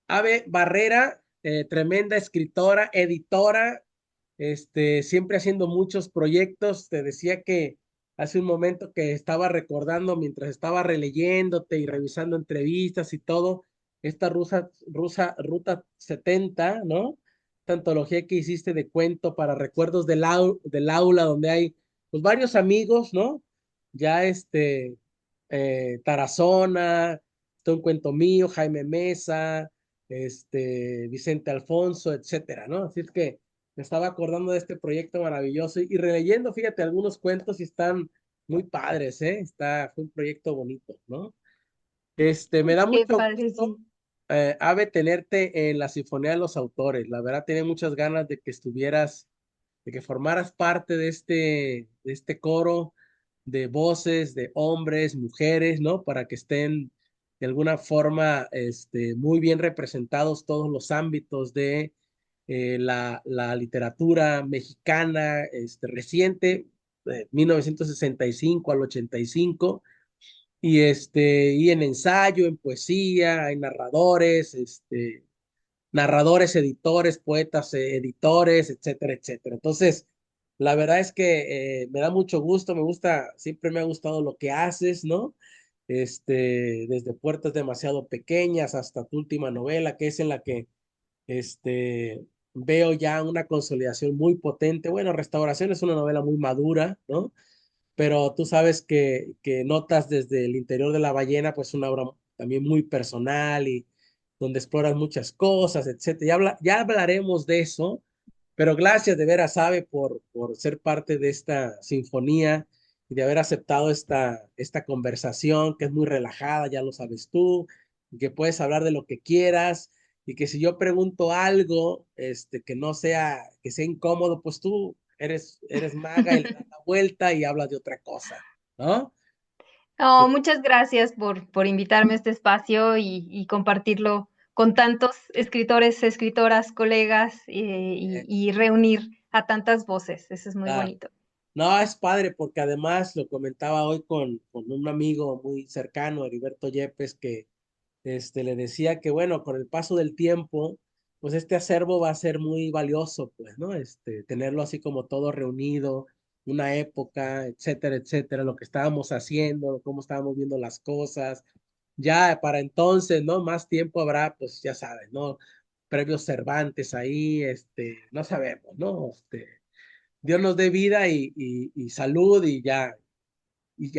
Ave Barrera, tremenda escritora, editora, siempre haciendo muchos proyectos. Te decía que hace un momento que estaba recordando mientras estaba releyéndote y revisando entrevistas y todo, esta Ruta 70, ¿no? Esta antología que hiciste de cuento para recuerdos del aula, donde hay pues varios amigos, ¿no? Ya Tarazona, está un cuento mío, Jaime Mesa, Vicente Alfonso, etcétera, ¿no? Así es que me estaba acordando de este proyecto maravilloso y releyendo, fíjate, algunos cuentos y están muy padres, ¿eh? Fue un proyecto bonito, ¿no? Me da Qué mucho padre, gusto, sí. Ave, tenerte en la Sinfonía de los Autores. La verdad, tenía muchas ganas de que estuvieras, de que formaras parte de este coro de voces, de hombres, mujeres, ¿no? Para que estén de alguna forma, muy bien representados todos los ámbitos de la literatura mexicana, reciente, 1965 al 85 y en ensayo, en poesía, hay narradores, editores, poetas, editores, etcétera, etcétera. Entonces, la verdad es que me da mucho gusto, siempre me ha gustado lo que haces, ¿no? Desde Puertas Demasiado Pequeñas hasta tu última novela, que es en la que veo ya una consolidación muy potente. Bueno, Restauración es una novela muy madura, ¿no? Pero tú sabes que notas desde el interior de la ballena, pues una obra también muy personal y donde exploras muchas cosas, etcétera. Ya hablaremos de eso, pero gracias de veras, Sabe, por ser parte de esta sinfonía y de haber aceptado esta conversación que es muy relajada, ya lo sabes tú, y que puedes hablar de lo que quieras y que si yo pregunto algo, que no sea, que sea incómodo, pues tú eres maga y le das la vuelta y hablas de otra cosa, ¿no? No, muchas gracias por invitarme a este espacio y compartirlo con tantos escritores, escritoras, colegas y reunir a tantas voces. Eso es muy Ah, bonito. no, es padre porque además lo comentaba hoy con un amigo muy cercano, Heriberto Yepes, que le decía que, bueno, con el paso del tiempo, pues este acervo va a ser muy valioso, pues, ¿no? Tenerlo así como todo reunido, una época, etcétera, etcétera, lo que estábamos haciendo, cómo estábamos viendo las cosas. Ya para entonces, ¿no? Más tiempo habrá, pues ya sabes, ¿no? Previos Cervantes ahí, no sabemos, ¿no? Dios nos dé vida y salud y ya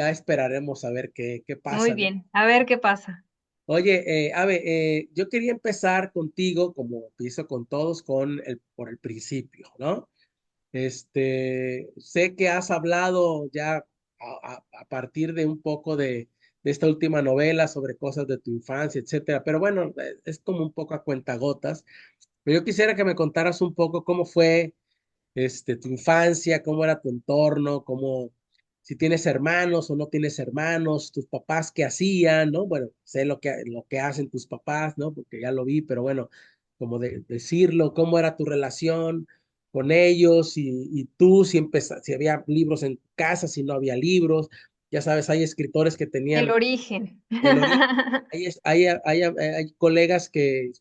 esperaremos a ver qué Muy pasa, ¿no? bien, a ver qué pasa. Oye, Ave, yo quería empezar contigo, como empiezo con todos, por el principio, ¿no? Sé que has hablado ya a partir de un poco de esta última novela sobre cosas de tu infancia, etcétera, pero bueno, es como un poco a cuentagotas. Pero yo quisiera que me contaras un poco cómo fue tu infancia, cómo era tu entorno, si tienes hermanos o no tienes hermanos, tus papás qué hacían, ¿no? Bueno, sé lo que hacen tus papás, ¿no? Porque ya lo vi, pero bueno, como decirlo, cómo era tu relación con ellos y tú, si había libros en tu casa, si no había libros. Ya sabes, hay escritores que El tenían origen. el origen. Hay colegas en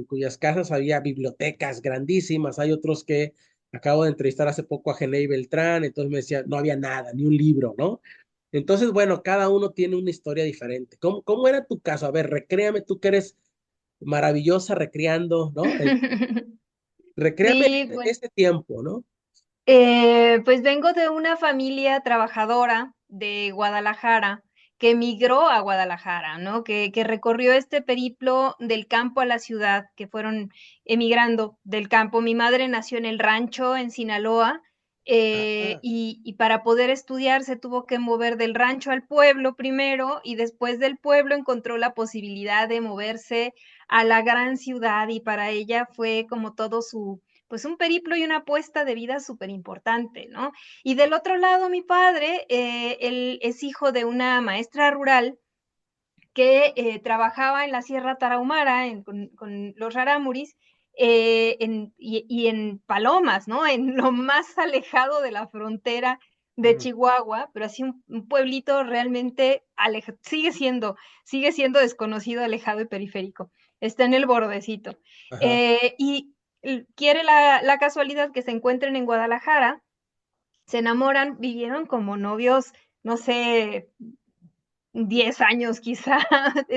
cuyas casas había bibliotecas grandísimas. Hay otros que acabo de entrevistar hace poco a Genei Beltrán, entonces me decía, no había nada, ni un libro, ¿no? Entonces, bueno, cada uno tiene una historia diferente. ¿Cómo era tu caso? A ver, recréame, tú que eres maravillosa recreando, ¿no? Recréame Sí, bueno. este tiempo, ¿no? Pues vengo de una familia trabajadora de Guadalajara que emigró a Guadalajara, ¿no? Que recorrió este periplo del campo a la ciudad, que fueron emigrando del campo. Mi madre nació en el rancho en Sinaloa, Ah, y para poder estudiar se tuvo que mover del rancho al pueblo primero y después del pueblo encontró la posibilidad de moverse a la gran ciudad y para ella fue como todo su pues un periplo y una apuesta de vida súper importante, ¿no? Y del otro lado, mi padre, él es hijo de una maestra rural que trabajaba en la Sierra Tarahumara con los rarámuris y en Palomas, ¿no? En lo más alejado de la frontera de Chihuahua, pero así un pueblito realmente sigue siendo desconocido, alejado y periférico. Está en el bordecito. Ajá. Y quiere la casualidad que se encuentren en Guadalajara, se enamoran, vivieron como novios, no sé, 10 años quizá,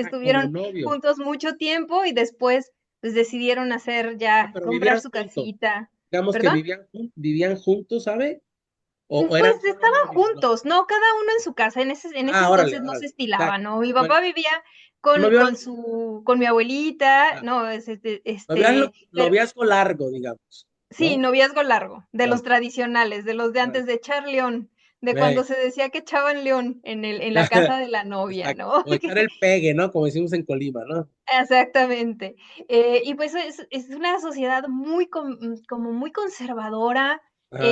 Ah, como estuvieron novios. juntos mucho tiempo y después pues decidieron hacer Ah, ya, pero comprar vivían su juntos. casita, Digamos que ¿perdón? vivían juntos, ¿sabe? O eran Pues solo estaban novios, ¿no? juntos, no, cada uno en su casa, en ese Ah, órale, entonces no se órale. estilaba, Exacto. ¿no? Mi Bueno, papá vivía un con, novio, con mi abuelita, ah, no, pero noviazgo largo, digamos, sí, ¿no? noviazgo largo, de los Órale, tradicionales, de los de órale. antes de echar león, de cuando Eh, se decía que echaban león en la casa de la novia, Exacto. ¿no? O echar el pegue, ¿no? Como decimos en Colima, ¿no? Exactamente. Y pues es una sociedad como muy conservadora, Ajá.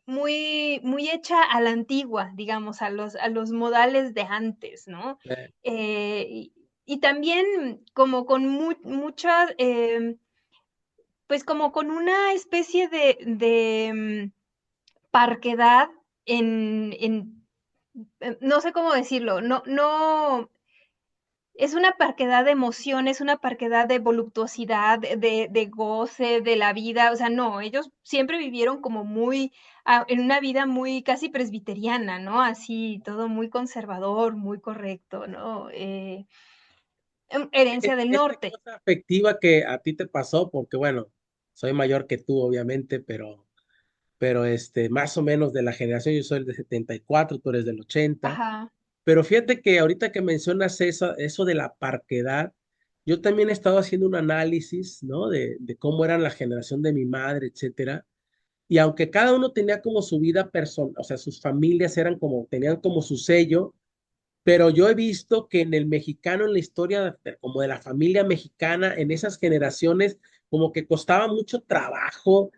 muy hecha a la antigua, digamos, a los modales de antes, ¿no? Eh, Y también como con muchas, pues como con una especie parquedad no sé cómo decirlo, no, es una parquedad de emociones, una parquedad de voluptuosidad, de goce de la vida, o sea, no, ellos siempre vivieron como muy, en una vida muy casi presbiteriana, ¿no? Así, todo muy conservador, muy correcto, ¿no? Herencia del Esta norte. cosa afectiva que a ti te pasó, porque bueno, soy mayor que tú, obviamente, pero más o menos de la generación, yo soy del 74, tú eres del 80. Ajá, Pero fíjate que ahorita que mencionas eso de la parquedad, yo también he estado haciendo un análisis, ¿no? De cómo era la generación de mi madre, etcétera. Y aunque cada uno tenía como su vida personal, o sea, sus familias tenían como su sello, pero yo he visto que en el mexicano, en la historia como de la familia mexicana, en esas generaciones, como que costaba mucho trabajo,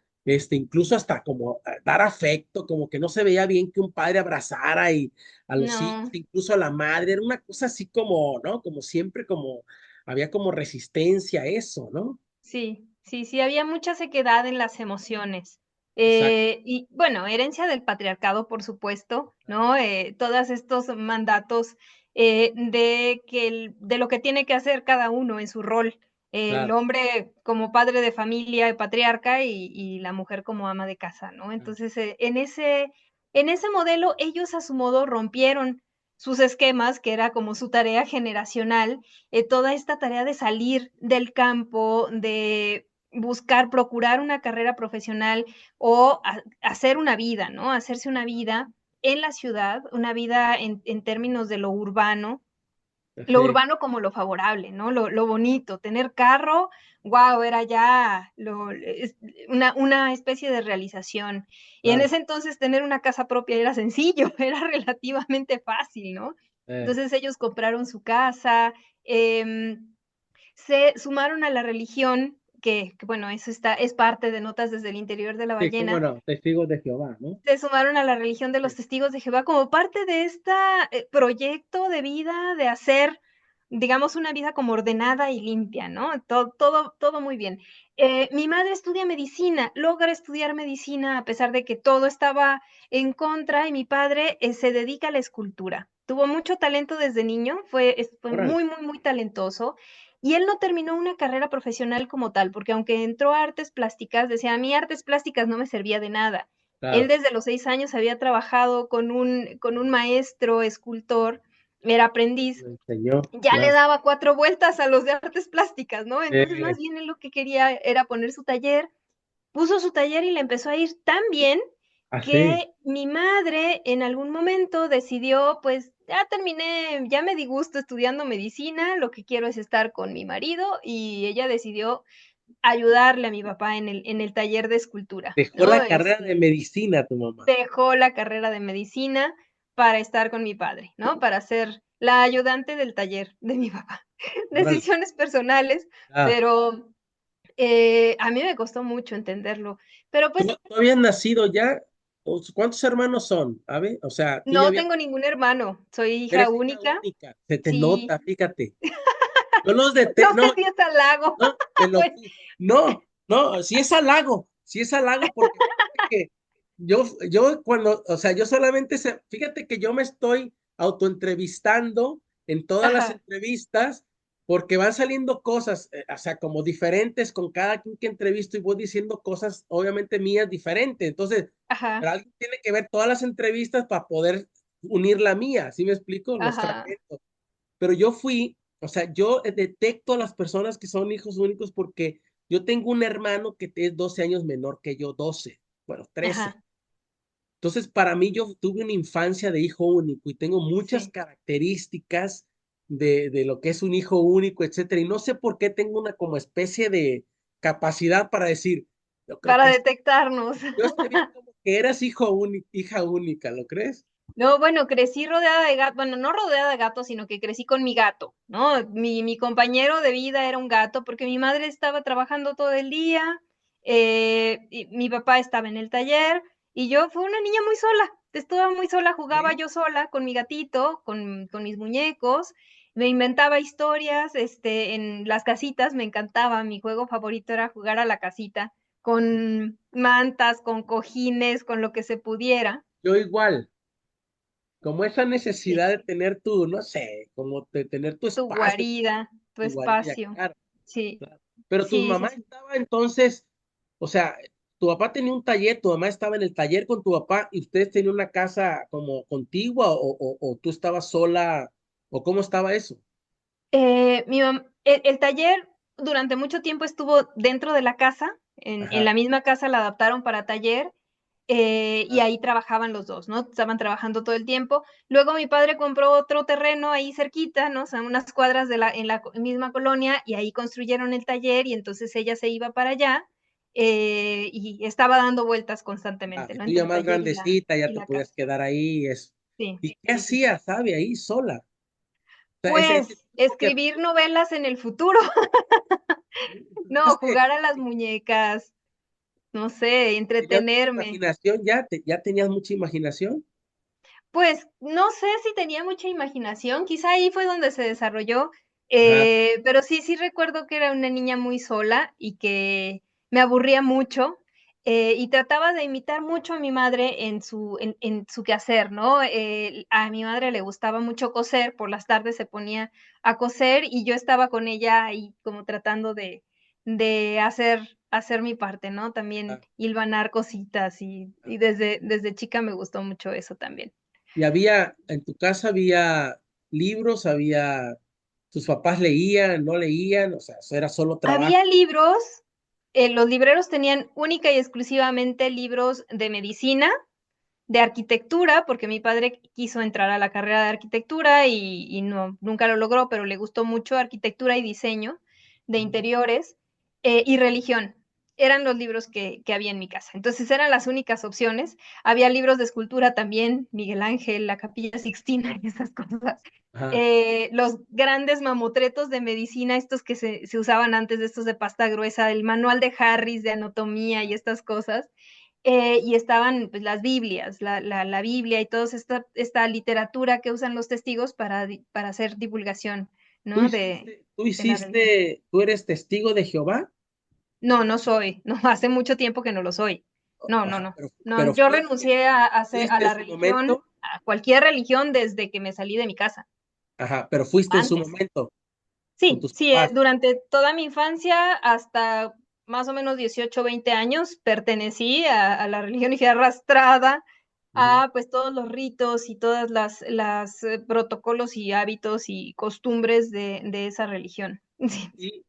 incluso hasta como dar afecto, como que no se veía bien que un padre abrazara y a los hijos, no, incluso a la madre, era una cosa así como, ¿no? Como siempre, como había como resistencia a eso, ¿no? sí, sí, sí, había mucha sequedad en las emociones. Exacto. Y bueno, herencia del patriarcado, por supuesto, ¿no? Todos estos mandatos de lo que tiene que hacer cada uno en su rol. El Claro, hombre como padre de familia y patriarca y la mujer como ama de casa, ¿no? claro. Entonces, en ese modelo, ellos a su modo rompieron sus esquemas, que era como su tarea generacional, toda esta tarea de salir del campo, de buscar, procurar una carrera profesional o hacer una vida, ¿no? Hacerse una vida en la ciudad, una vida en términos de lo Sí, urbano como lo favorable, ¿no? Lo bonito, tener carro, wow, era ya una especie de realización. Y en claro. ese entonces tener una casa propia era sencillo, era relativamente fácil, ¿no? Eh, Entonces ellos compraron su casa, eh, se sumaron a la religión, bueno, es parte de Notas desde el interior de la sí, cómo ballena, no, testigos de Jehová, ¿no? se sumaron a la religión de los Sí. testigos de Jehová como parte de este proyecto de vida, de hacer, digamos, una vida como ordenada y limpia, ¿no? Todo muy bien. Mi madre estudia medicina, logra estudiar medicina a pesar de que todo estaba en contra y mi padre se dedica a la escultura. Tuvo mucho talento desde niño, fue Órale, muy, muy, muy talentoso. Y él no terminó una carrera profesional como tal, porque aunque entró a artes plásticas, decía, a mí artes plásticas no me servía de nada. Él claro. desde los 6 años había trabajado con un maestro escultor, era aprendiz, Me enseñó, ya le claro. daba 4 vueltas a los de artes plásticas, ¿no? Entonces, más Eh, bien él lo que quería era poner su taller, puso su taller y le empezó a ir tan bien Así. que mi madre en algún momento decidió, pues ya terminé, ya me di gusto estudiando medicina, lo que quiero es estar con mi marido y ella decidió ayudarle a mi papá en el taller de escultura, Dejó ¿no? la carrera de medicina tu mamá. Dejó la carrera de medicina para estar con mi padre, ¿no? Para ser la ayudante del taller de mi papá. Órale. Decisiones personales, Ah, pero a mí me costó mucho entenderlo. Pero pues ¿tú habías nacido ya? ¿Cuántos hermanos son? A ver, o sea, tú ya no habías, tengo ningún hermano, soy hija eres hija única. única. Se te nota, Sí, fíjate. Yo los no detesto, sé no, si es halago. no, te lo Pues, ju- no, no, si es halago porque fíjate que yo cuando, o sea, yo solamente, fíjate que yo me estoy autoentrevistando en todas las Ajá, entrevistas porque van saliendo cosas, o sea, como diferentes con cada quien que entrevisto y voy diciendo cosas, obviamente mías diferentes. Entonces, ajá, pero alguien tiene que ver todas las entrevistas para poder unir la mía, ¿sí me explico? Los ajá, fragmentos. Pero yo fui, o sea, yo detecto a las personas que son hijos únicos porque yo tengo un hermano que es 12 años menor que yo, 12, bueno, 13. ajá, Entonces, para mí, yo tuve una infancia de hijo único y tengo muchas sí. características de lo que es un hijo único, etcétera. Y no sé por qué tengo una como especie de capacidad para decir, yo creo Para que detectarnos. yo estoy bien como que eras hijo único, hija única, ¿lo crees? No, bueno, crecí rodeada de gatos, bueno, no rodeada de gatos, sino que crecí con mi gato, ¿no? Mi compañero de vida era un gato porque mi madre estaba trabajando todo el día, y mi papá estaba en el taller y yo fui una niña muy sola, estuve muy sola, jugaba ¿Eh? yo sola con mi gatito, con mis muñecos, me inventaba historias, en las casitas, me encantaba, mi juego favorito era jugar a la casita, con mantas, con cojines, con lo que se pudiera. Yo igual, como esa Sí. necesidad de tener tu, no sé, como de tener tu Tu espacio, guarida, tu tu guarida, espacio. claro. Sí, Claro. Pero tu sí, sí, mamá sí. estaba entonces, o sea, tu papá tenía un taller, tu mamá estaba en el taller con tu papá y ustedes tenían una casa como contigua o tú estabas sola o cómo estaba eso. El taller durante mucho tiempo estuvo dentro de la casa, en Ajá. la misma casa la adaptaron para taller, y Ah, ahí trabajaban los dos, ¿no? Estaban trabajando todo el tiempo. Luego mi padre compró otro terreno ahí cerquita, ¿no? O sea, unas cuadras en la misma colonia y ahí construyeron el taller y entonces ella se iba para allá, y estaba dando vueltas constantemente, y ¿no? tú Entre ya el más taller grandecita, ya y te la podías casa. quedar ahí. Sí, ¿Y qué sí, sí, sí. hacías, sabe, ahí sola? O sea, ese Pues tipo que escribir novelas en el futuro. No, empezaste, jugar a las muñecas, no sé, tenías mucha entretenerme. imaginación ya, ya tenías mucha imaginación. Pues no sé si tenía mucha imaginación, quizá ahí fue donde se desarrolló, Ajá. pero sí, sí recuerdo que era una niña muy sola y que me aburría mucho, y trataba de imitar mucho a mi madre en su quehacer, ¿no? A mi madre le gustaba mucho coser, por las tardes se ponía a coser y yo estaba con ella ahí como tratando de hacer mi parte, ¿no? También hilvanar cositas y desde chica me gustó mucho eso también. Y había, en tu casa había libros, había, tus papás leían, no leían, o sea, eso era solo trabajo. Había libros, los libreros tenían única y exclusivamente libros de medicina, de arquitectura, porque mi padre quiso entrar a la carrera de arquitectura y no, nunca lo logró, pero le gustó mucho arquitectura y diseño de Ujú. interiores, y religión. Eran los libros que había en mi casa. Entonces eran las únicas opciones. Había libros de escultura también, Miguel Ángel, la Capilla Sixtina y esas cosas. Ajá. Los grandes mamotretos de medicina, estos que se usaban antes, de estos de pasta gruesa, el manual de Harris de anatomía y estas cosas, y estaban pues, las Biblias, la Biblia y toda esta literatura que usan los testigos para hacer divulgación, ¿no? De la religión. Tú eres testigo de Jehová. No, no soy, no, hace mucho tiempo que no lo soy. No, no, Ajá, no. No, pero yo renuncié a fuiste en la su religión, momento, a cualquier religión desde que me salí de mi casa, ajá, pero fuiste en su antes. momento con Sí, tus sí, papás. durante toda mi infancia, hasta más o menos 18, 20 años, pertenecí a la religión y fui arrastrada Ujú. a pues todos los ritos y todas las protocolos y hábitos y costumbres de esa religión. Y,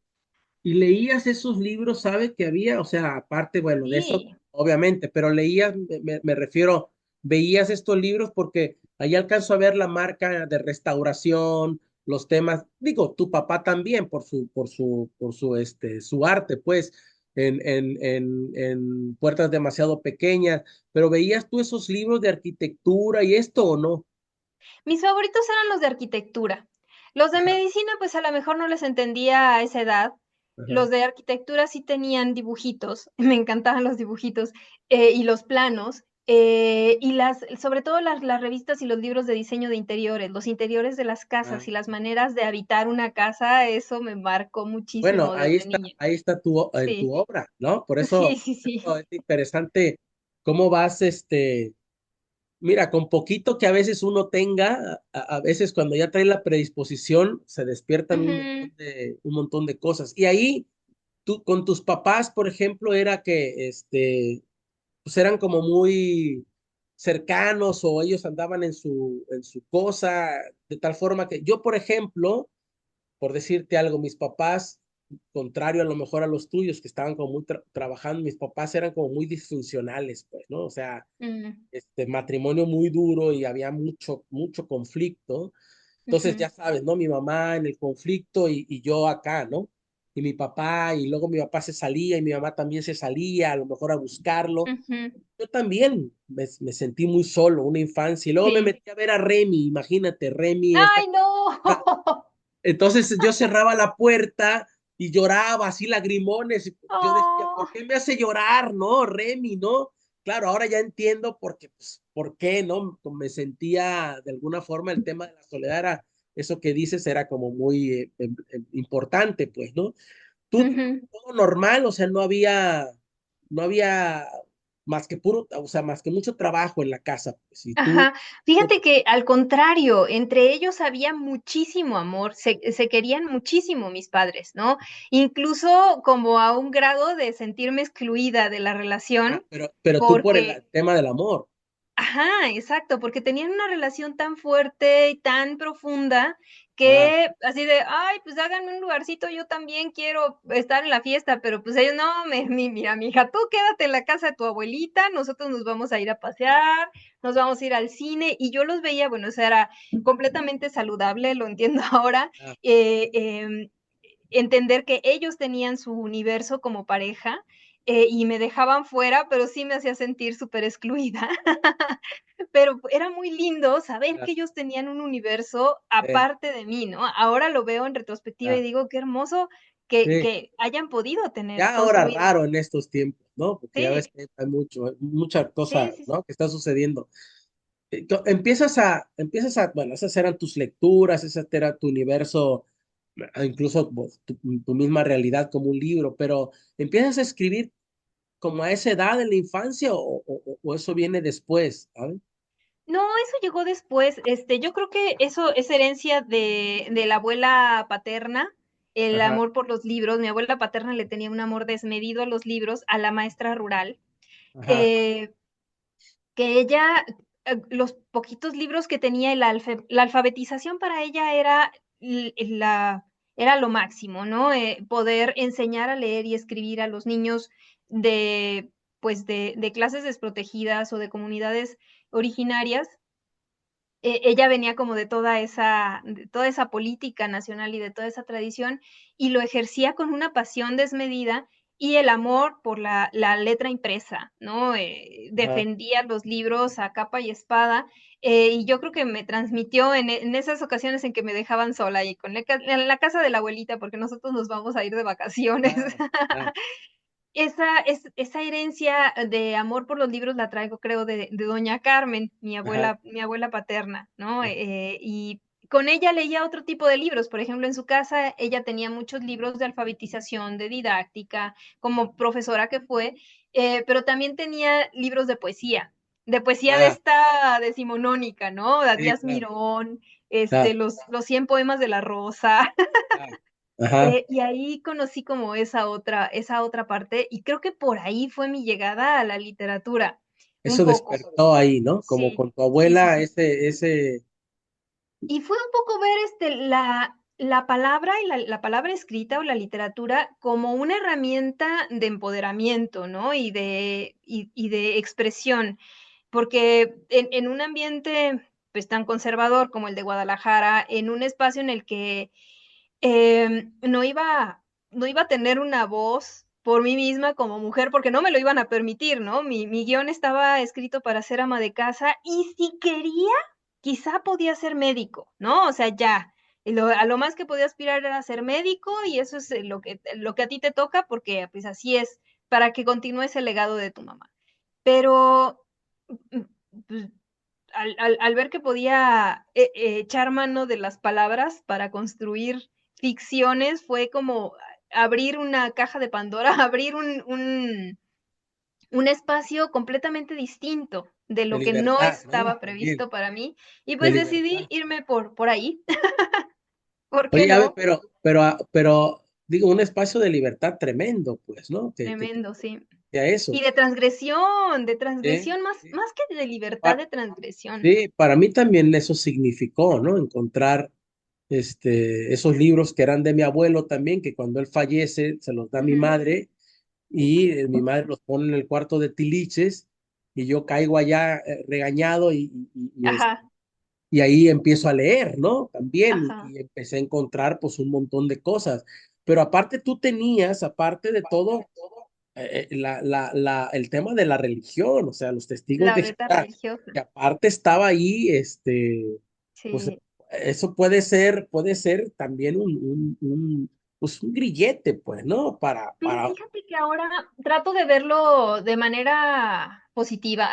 y leías esos libros, ¿sabes que había? O sea, aparte, bueno, de eso, Sí, obviamente, pero leías, me refiero, veías estos libros porque ahí alcanzo a ver la marca de restauración, los temas, digo, tu papá también su arte, pues, en puertas demasiado pequeñas, pero veías tú esos libros de arquitectura y esto o no. mis favoritos eran los de arquitectura. Los de Ajá, medicina, pues a lo mejor no les entendía a esa edad. ajá. Los de arquitectura sí tenían dibujitos, me encantaban los dibujitos, y los planos, y sobre todo las revistas y los libros de diseño de interiores, los interiores de las Ah. casas y las maneras de habitar una casa, eso me marcó Bueno, muchísimo desde niña. ahí está tu Sí, obra, ¿no? Por sí, eso, sí, sí. es interesante cómo vas, mira, con poquito que a veces uno tenga, a veces cuando ya trae la predisposición, se despiertan Ujú, un montón de cosas. Y ahí, tú, con tus papás, por ejemplo, era que, pues eran como muy cercanos o ellos andaban en su cosa, de tal forma que yo, por ejemplo, por decirte algo, mis papás, contrario a lo mejor a los tuyos que estaban como muy trabajando, mis papás eran como muy disfuncionales, pues, ¿no? O sea, mm, matrimonio muy duro y había mucho conflicto. Entonces, ujú, ya sabes, ¿no? Mi mamá en el conflicto y yo acá, ¿no? Y mi papá, y luego mi papá se salía y mi mamá también se salía, a lo mejor a buscarlo. ujú. Yo también me sentí muy solo, una infancia. Y luego me Sí. metí a ver a Remy, imagínate, Remy, esta. ¡Ay, no! Entonces yo cerraba la puerta y lloraba así lagrimones. Y yo decía, Oh, ¿por qué me hace llorar, no, Remy, no? Claro, ahora ya entiendo porque, pues, por qué, ¿no? Me sentía de alguna forma el tema de la soledad era, eso que dices era como muy importante, pues, ¿no? Tú, ujú. todo normal, o sea, no había más que puro, o sea, más que mucho trabajo en la casa, pues, y tú, Ajá. Fíjate que al contrario, entre ellos había muchísimo amor, se querían muchísimo mis padres, ¿no? Incluso como a un grado de sentirme excluida de la relación, pero tú por el porque tema del amor. ajá, exacto, porque tenían una relación tan fuerte y tan profunda Ah, que así de: "Ay, pues háganme un lugarcito, yo también quiero estar en la fiesta", pero pues ellos: "No, mira, mija, tú quédate en la casa de tu abuelita, nosotros nos vamos a ir a pasear, nos vamos a ir al cine", y yo los veía, bueno, o sea, era completamente saludable, lo entiendo ahora, ah, eh, em, entender que ellos tenían su universo como pareja, y me dejaban fuera, pero sí me hacía sentir súper excluida. Pero era muy lindo saber ah, que ellos tenían un universo eh, aparte de mí, ¿no? Ahora lo veo en retrospectiva y ah, digo, qué hermoso que sí. hayan podido tener Ya ahora construir raro en estos tiempos, ¿no? Porque ya ves sí, que hay mucha sí, cosa, sí, sí. ¿no? Que está sucediendo. Empiezas a, bueno, esas eran tus lecturas, ese era tu universo, incluso pues, tu misma realidad como un libro, pero empiezas a escribir como a esa edad en la infancia o eso viene después, ¿sabes? No, eso llegó después, yo creo que eso es herencia de la abuela paterna, el Ajá, amor por los libros. Mi abuela paterna le tenía un amor desmedido a los libros, a la maestra rural, ajá, eh, que ella, los poquitos libros que tenía, la alfabetización para ella era era lo máximo, ¿no? Poder enseñar a leer y escribir a los niños de, pues, de clases desprotegidas o de comunidades originarias. Ella venía como de toda esa política nacional y de toda esa tradición, y lo ejercía con una pasión desmedida y el amor por la letra impresa, ¿no? ajá. Defendía los libros a capa y espada, y yo creo que me transmitió en esas ocasiones en que me dejaban sola y con en la casa de la abuelita, porque nosotros nos vamos a ir de vacaciones. Ah, ah, Esa herencia de amor por los libros la traigo, creo, de doña Carmen, ajá, mi abuela paterna, ¿no? ah, Y con ella leía otro tipo de libros. Por ejemplo, en su casa ella tenía muchos libros de alfabetización, de didáctica, como profesora que fue, pero también tenía libros de poesía de ah, esta decimonónica, ¿no? De sí, Díaz claro. Mirón, Ah, los 100 poemas de la Rosa. ah, ajá. Y ahí conocí como esa otra parte, y creo que por ahí fue mi llegada a la literatura, un Eso poco. despertó ahí, ¿no? Como Sí, con tu sí, sí, abuela, sí. Y fue un poco ver, la palabra y la palabra escrita o la literatura como una herramienta de empoderamiento, ¿no? Y de expresión, porque en un ambiente, pues, tan conservador como el de Guadalajara, en un espacio en el que no iba a tener una voz por mí misma como mujer, porque no me lo iban a permitir, ¿no? Mi guión estaba escrito para ser ama de casa, y si quería, quizá podía ser médico, ¿no? O sea, ya, a lo más que podía aspirar era ser médico, y eso es, lo que a ti te toca, porque, pues, así es, para que continúes el legado de tu mamá. Pero, mm, pues, al ver que podía echar mano de las palabras para construir ficciones, fue como abrir una caja de Pandora, abrir un espacio completamente distinto de De lo que no libertad, ¿no? estaba También, previsto para mí, y de pues decidí libertad. irme por ahí, ¿por qué Oye, a ver, no? pero, digo, un espacio de libertad tremendo, pues, ¿no? Que te Tremendo, sí. a Y eso. de Sí, transgresión, sí. más que de libertad, Pa- de transgresión. sí, para mí también eso significó, ¿no? Encontrar esos libros que eran de mi abuelo también, que cuando él fallece se los da a mi Ujú. madre y mi madre los pone en el cuarto de tiliches y yo caigo allá regañado Ajá, y ahí empiezo a leer, ¿no? También ajá. y empecé a encontrar pues un montón de cosas. Pero aparte tú tenías, aparte de todo, el tema de la religión, o sea, los testigos La de beta Jehová, religiosa. que aparte estaba ahí, pues Sí. eso puede ser también pues un grillete, pues, ¿no? Sí, fíjate que ahora trato de verlo de manera positiva.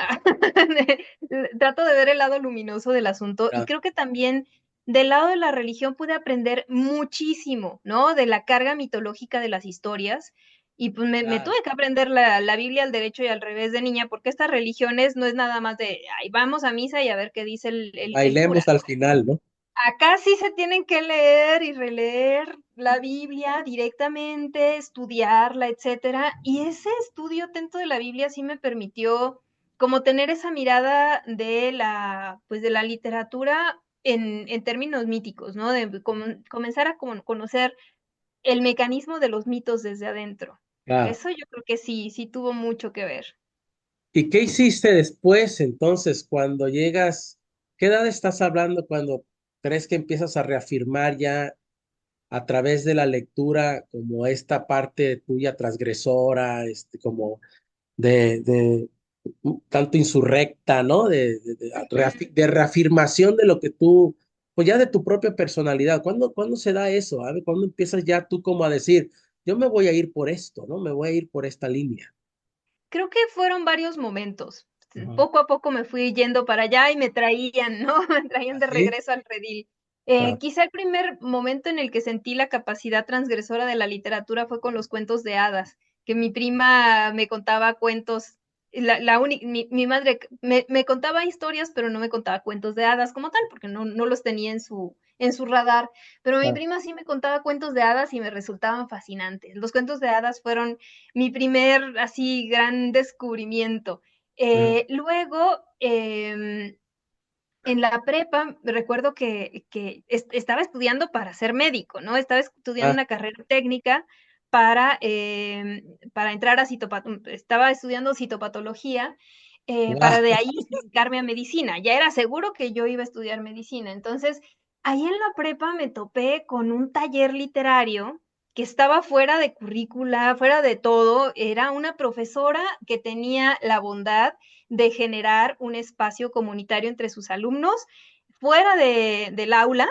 Trato de ver el lado luminoso del asunto y para- creo que también del lado de la religión pude aprender muchísimo, ¿no? De la carga mitológica de las historias. Y pues me tuve claro. que aprender la Biblia al derecho y al revés de niña, porque estas religiones no es nada más de, ay, vamos a misa y a ver qué dice el cura. Bailemos al final, ¿no? Acá sí se tienen que leer y releer la Biblia directamente, estudiarla, etcétera. Y ese estudio atento de la Biblia sí me permitió como tener esa mirada de pues de la literatura en términos míticos, ¿no? De comenzar a conocer el mecanismo de los mitos desde adentro. Claro. Eso yo creo que sí tuvo mucho que ver. ¿Y qué hiciste después, entonces, cuando llegas? ¿Qué edad estás hablando cuando crees que empiezas a reafirmar ya a través de la lectura como esta parte tuya transgresora, como de tanto insurrecta, ¿no? Ujú. De reafirmación de lo que tú, pues ya de tu propia personalidad. ¿Cuándo se da eso? A ver, ¿cuándo empiezas ya tú como a decir, yo me voy a ir por esto, ¿no? Me voy a ir por esta línea. Creo que fueron varios momentos. Ajá. Poco a poco me fui yendo para allá y me traían, ¿no? Me traían de ¿Así? regreso al redil. Ah, Quizá el primer momento en el que sentí la capacidad transgresora de la literatura fue con los cuentos de hadas, que mi prima me contaba cuentos, mi madre me contaba historias, pero no me contaba cuentos de hadas como tal, porque no los tenía en su radar, pero mi ah, prima sí me contaba cuentos de hadas y me resultaban fascinantes. Los cuentos de hadas fueron mi primer así gran descubrimiento. ah, Luego, en la prepa, recuerdo que estaba estudiando para ser médico, ¿no? Estaba estudiando ah, una carrera técnica para entrar a estaba estudiando citopatología para guau. de ahí dedicarme a medicina. Ya era seguro que yo iba a estudiar medicina. Entonces, ahí en la prepa me topé con un taller literario que estaba fuera de currícula, fuera de todo. Era una profesora que tenía la bondad de generar un espacio comunitario entre sus alumnos fuera del aula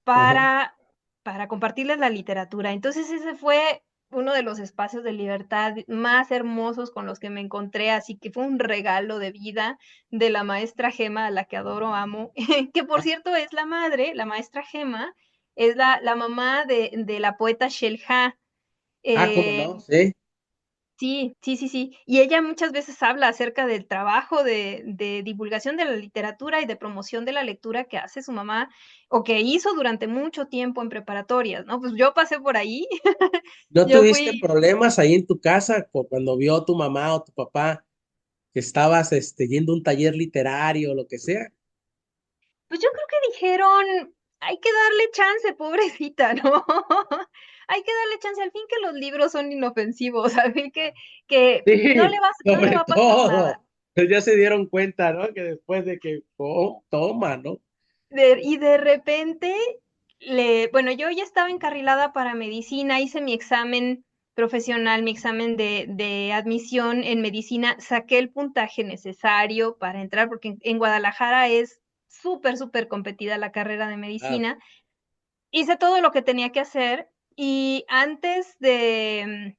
Ajá. para compartirles la literatura. Entonces ese fue uno de los espacios de libertad más hermosos con los que me encontré, así que fue un regalo de vida de la maestra Gema, a la que adoro, amo, que por Ah, cierto es la madre, la maestra Gema, es la mamá de la poeta Shelha. ¿cómo Eh, no? Sí. Sí. Y ella muchas veces habla acerca del trabajo de divulgación de la literatura y de promoción de la lectura que hace su mamá o que hizo durante mucho tiempo en preparatorias, ¿no? Pues yo pasé por ahí, ¿No yo tuviste fui, problemas ahí en tu casa cuando vio tu mamá o tu papá que estabas yendo a un taller literario o lo que sea? pues yo creo que dijeron, hay que darle chance, pobrecita, ¿no? Hay que darle chance, al fin que los libros son inofensivos, al fin que Sí, no le va sobre a pasar nada. todo. Pues ya se dieron cuenta, ¿no? Que después de que toma, ¿no? Y de repente, bueno, yo ya estaba encarrilada para medicina, hice mi examen profesional, mi examen de admisión en medicina, saqué el puntaje necesario para entrar, porque en Guadalajara es súper competida la carrera de Claro. medicina. Hice todo lo que tenía que hacer y antes de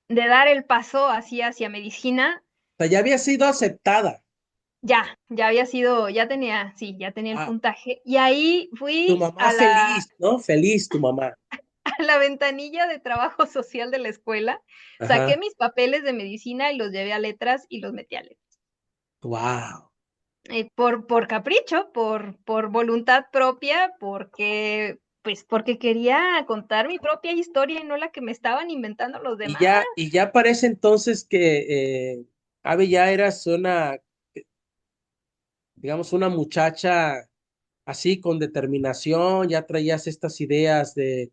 dar el paso así hacia medicina, O sea, ya había sido aceptada. ya había sido, ya tenía, sí, ya tenía el Ah, puntaje. Y ahí tu fui mamá feliz, ¿no? Feliz tu mamá. la ventanilla de trabajo social de la escuela, saqué Ajá. mis papeles de medicina y los llevé a letras y los metí a letras. Wow. Por capricho, por voluntad propia, porque, pues, porque quería contar mi propia historia y no la que me estaban inventando los demás. Y ya parece entonces que, Ave, ya eras digamos, una muchacha así con determinación, ya traías estas ideas de,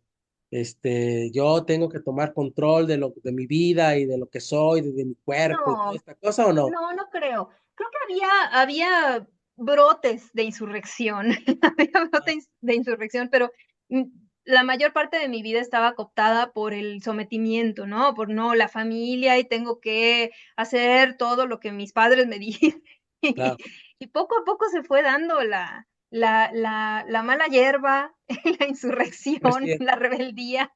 yo tengo que tomar control de mi vida y de lo que soy, de mi cuerpo y toda No, esta cosa, ¿o no? no, no creo. Creo que había brotes de insurrección, había Ah, brotes de insurrección, pero mm, la mayor parte de mi vida estaba cooptada por el sometimiento, ¿no? Por no, la familia y tengo que hacer todo lo que mis padres me dicen. claro. Y poco a poco se fue dando la mala hierba, la Pues insurrección, que la rebeldía.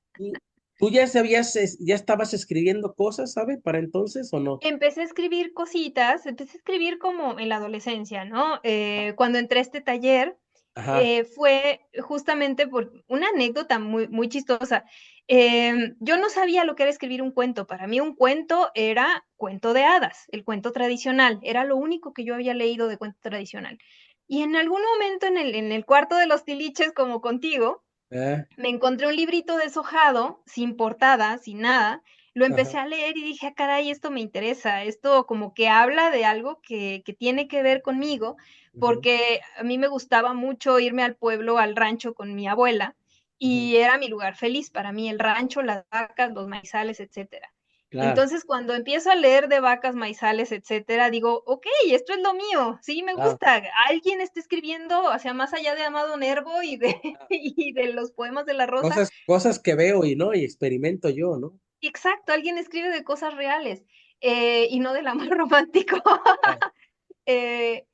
tú ya sabías, ya estabas escribiendo cosas, ¿sabes? Para entonces, ¿o no? Empecé a escribir cositas, empecé a escribir como en la adolescencia, ¿no? Ajá. Cuando entré a este taller, Ajá. fue justamente por una anécdota muy, muy chistosa. Yo no sabía lo que era escribir un cuento. Para mí un cuento era cuento de hadas, el cuento tradicional. Era lo único que yo había leído de cuento tradicional. Y en algún momento en el cuarto de los tiliches, como contigo, ¿Eh? me encontré un librito deshojado, sin portada, sin nada. Lo empecé Ajá. a leer y dije, ah, caray, esto me interesa, esto como que habla de algo que tiene que ver conmigo, Ujú, porque a mí me gustaba mucho irme al pueblo, al rancho con mi abuela, ujú. y era mi lugar feliz para mí, el rancho, las vacas, los maizales, etcétera. Claro, Entonces, cuando empiezo a leer de vacas, maizales, etcétera, digo, ok, esto es lo mío, sí, me claro, gusta. Alguien está escribiendo, o sea, más allá de Amado Nervo y de, claro. y de los poemas de la Rosa. Cosas que veo y no, y experimento yo, ¿no? Exacto, alguien escribe de cosas reales y no del amor romántico. Claro. Eh,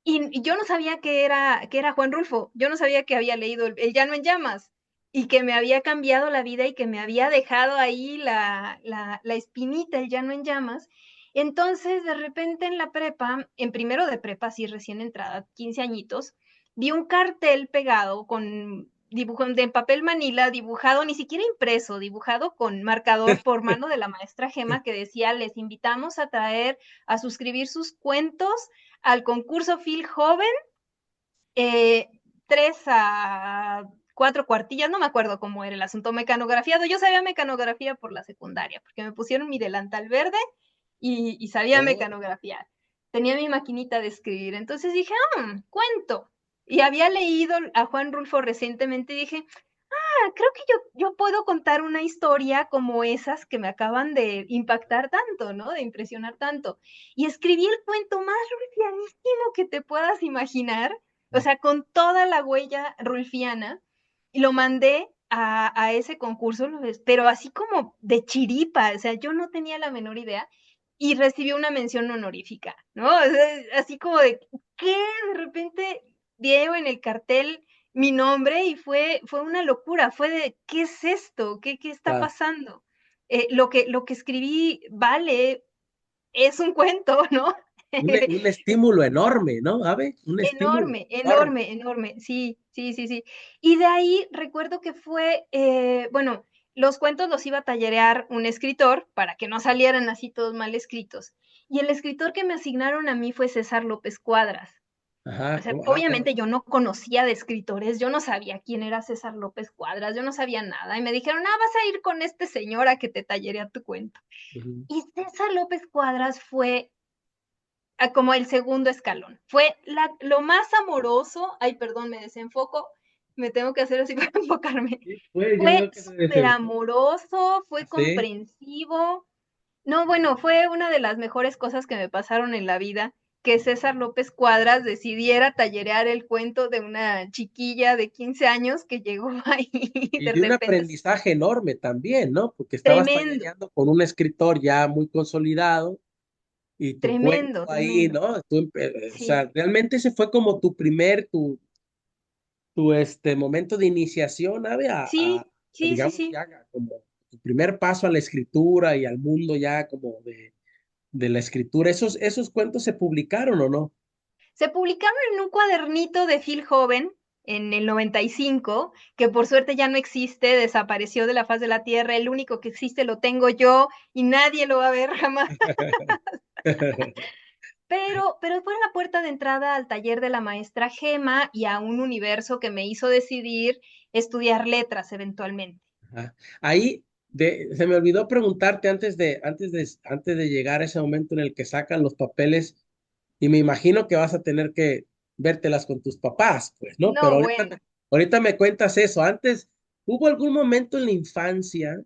y yo no sabía que era Juan Rulfo, yo no sabía que había leído El Llano en Llamas y que me había cambiado la vida y que me había dejado ahí la espinita, El Llano en Llamas. Entonces, de repente en la prepa, en primero de prepa, sí, recién entrada, 15 añitos, vi un cartel pegado con dibujo de papel manila, dibujado, ni siquiera impreso, dibujado con marcador por mano de la maestra Gema, que decía, les invitamos a traer, a suscribir sus cuentos al concurso Phil Joven, eh, 3 a 4 cuartillas, no me acuerdo cómo era el asunto mecanografiado. Yo sabía mecanografía por la secundaria, porque me pusieron mi delantal verde y sabía Oh, mecanografiar. Tenía mi maquinita de escribir. Entonces dije, cuento. Y había leído a Juan Rulfo recientemente y dije, creo que yo puedo contar una historia como esas que me acaban de impactar tanto, ¿no? De impresionar tanto. Y escribí el cuento más rulfianísimo que te puedas imaginar, o sea, con toda la huella rulfiana, y lo mandé a ese concurso, pero así como de chiripa, o sea, yo no tenía la menor idea, y recibí una mención honorífica, ¿no? O sea, así como de, ¿qué? De repente veo en el cartel mi nombre y fue una locura, fue de, ¿qué es esto? ¿Qué está claro. pasando? Lo que escribí vale, es un cuento, ¿no? Un estímulo enorme, ¿no? ¿Abe? Un estímulo Enorme, enorme. enorme, enorme, sí, sí, sí, sí. Y de ahí recuerdo que fue, bueno, los cuentos los iba a tallerear un escritor para que no salieran así todos mal escritos. Y el escritor que me asignaron a mí fue César López Cuadras. O Ajá, sea, wow. obviamente yo no conocía de escritores, yo no sabía quién era César López Cuadras, yo no sabía nada. Y me dijeron, vas a ir con este señor a que te tallerea tu cuento. Ujú. Y César López Cuadras fue como el segundo escalón. Fue lo más amoroso, ay, perdón, me desenfoco, me tengo que hacer así para enfocarme. Sí, pues yo Fue veo que se súper desenfoca. amoroso, fue Sí. comprensivo. No, bueno, fue una de las mejores cosas que me pasaron en la vida, que César López Cuadras decidiera tallerear el cuento de una chiquilla de 15 años que llegó ahí Y de de un repente. aprendizaje enorme también, ¿no? Porque estabas Tremendo, tallereando con un escritor ya muy consolidado y tu tremendo, cuento ahí, tremendo. ¿no? O Sí, sea, realmente ese fue como tu momento de iniciación, ¿sabe? sí, sí, sí, Digamos, sí. ya como tu primer paso a la escritura y al mundo ya como de la escritura. ¿Esos cuentos se publicaron o no? Se publicaron en un cuadernito de Phil Joven, en el 95, que por suerte ya no existe, desapareció de la faz de la tierra, el único que existe lo tengo yo y nadie lo va a ver jamás. Pero fue la puerta de entrada al taller de la maestra Gema y a un universo que me hizo decidir estudiar letras eventualmente. Ajá. Ahí se me olvidó preguntarte antes de llegar a ese momento en el que sacan los papeles, y me imagino que vas a tener que vértelas con tus papás, pues, ¿no? Pero No, bueno. ahorita me cuentas eso. Antes, ¿hubo algún momento en la infancia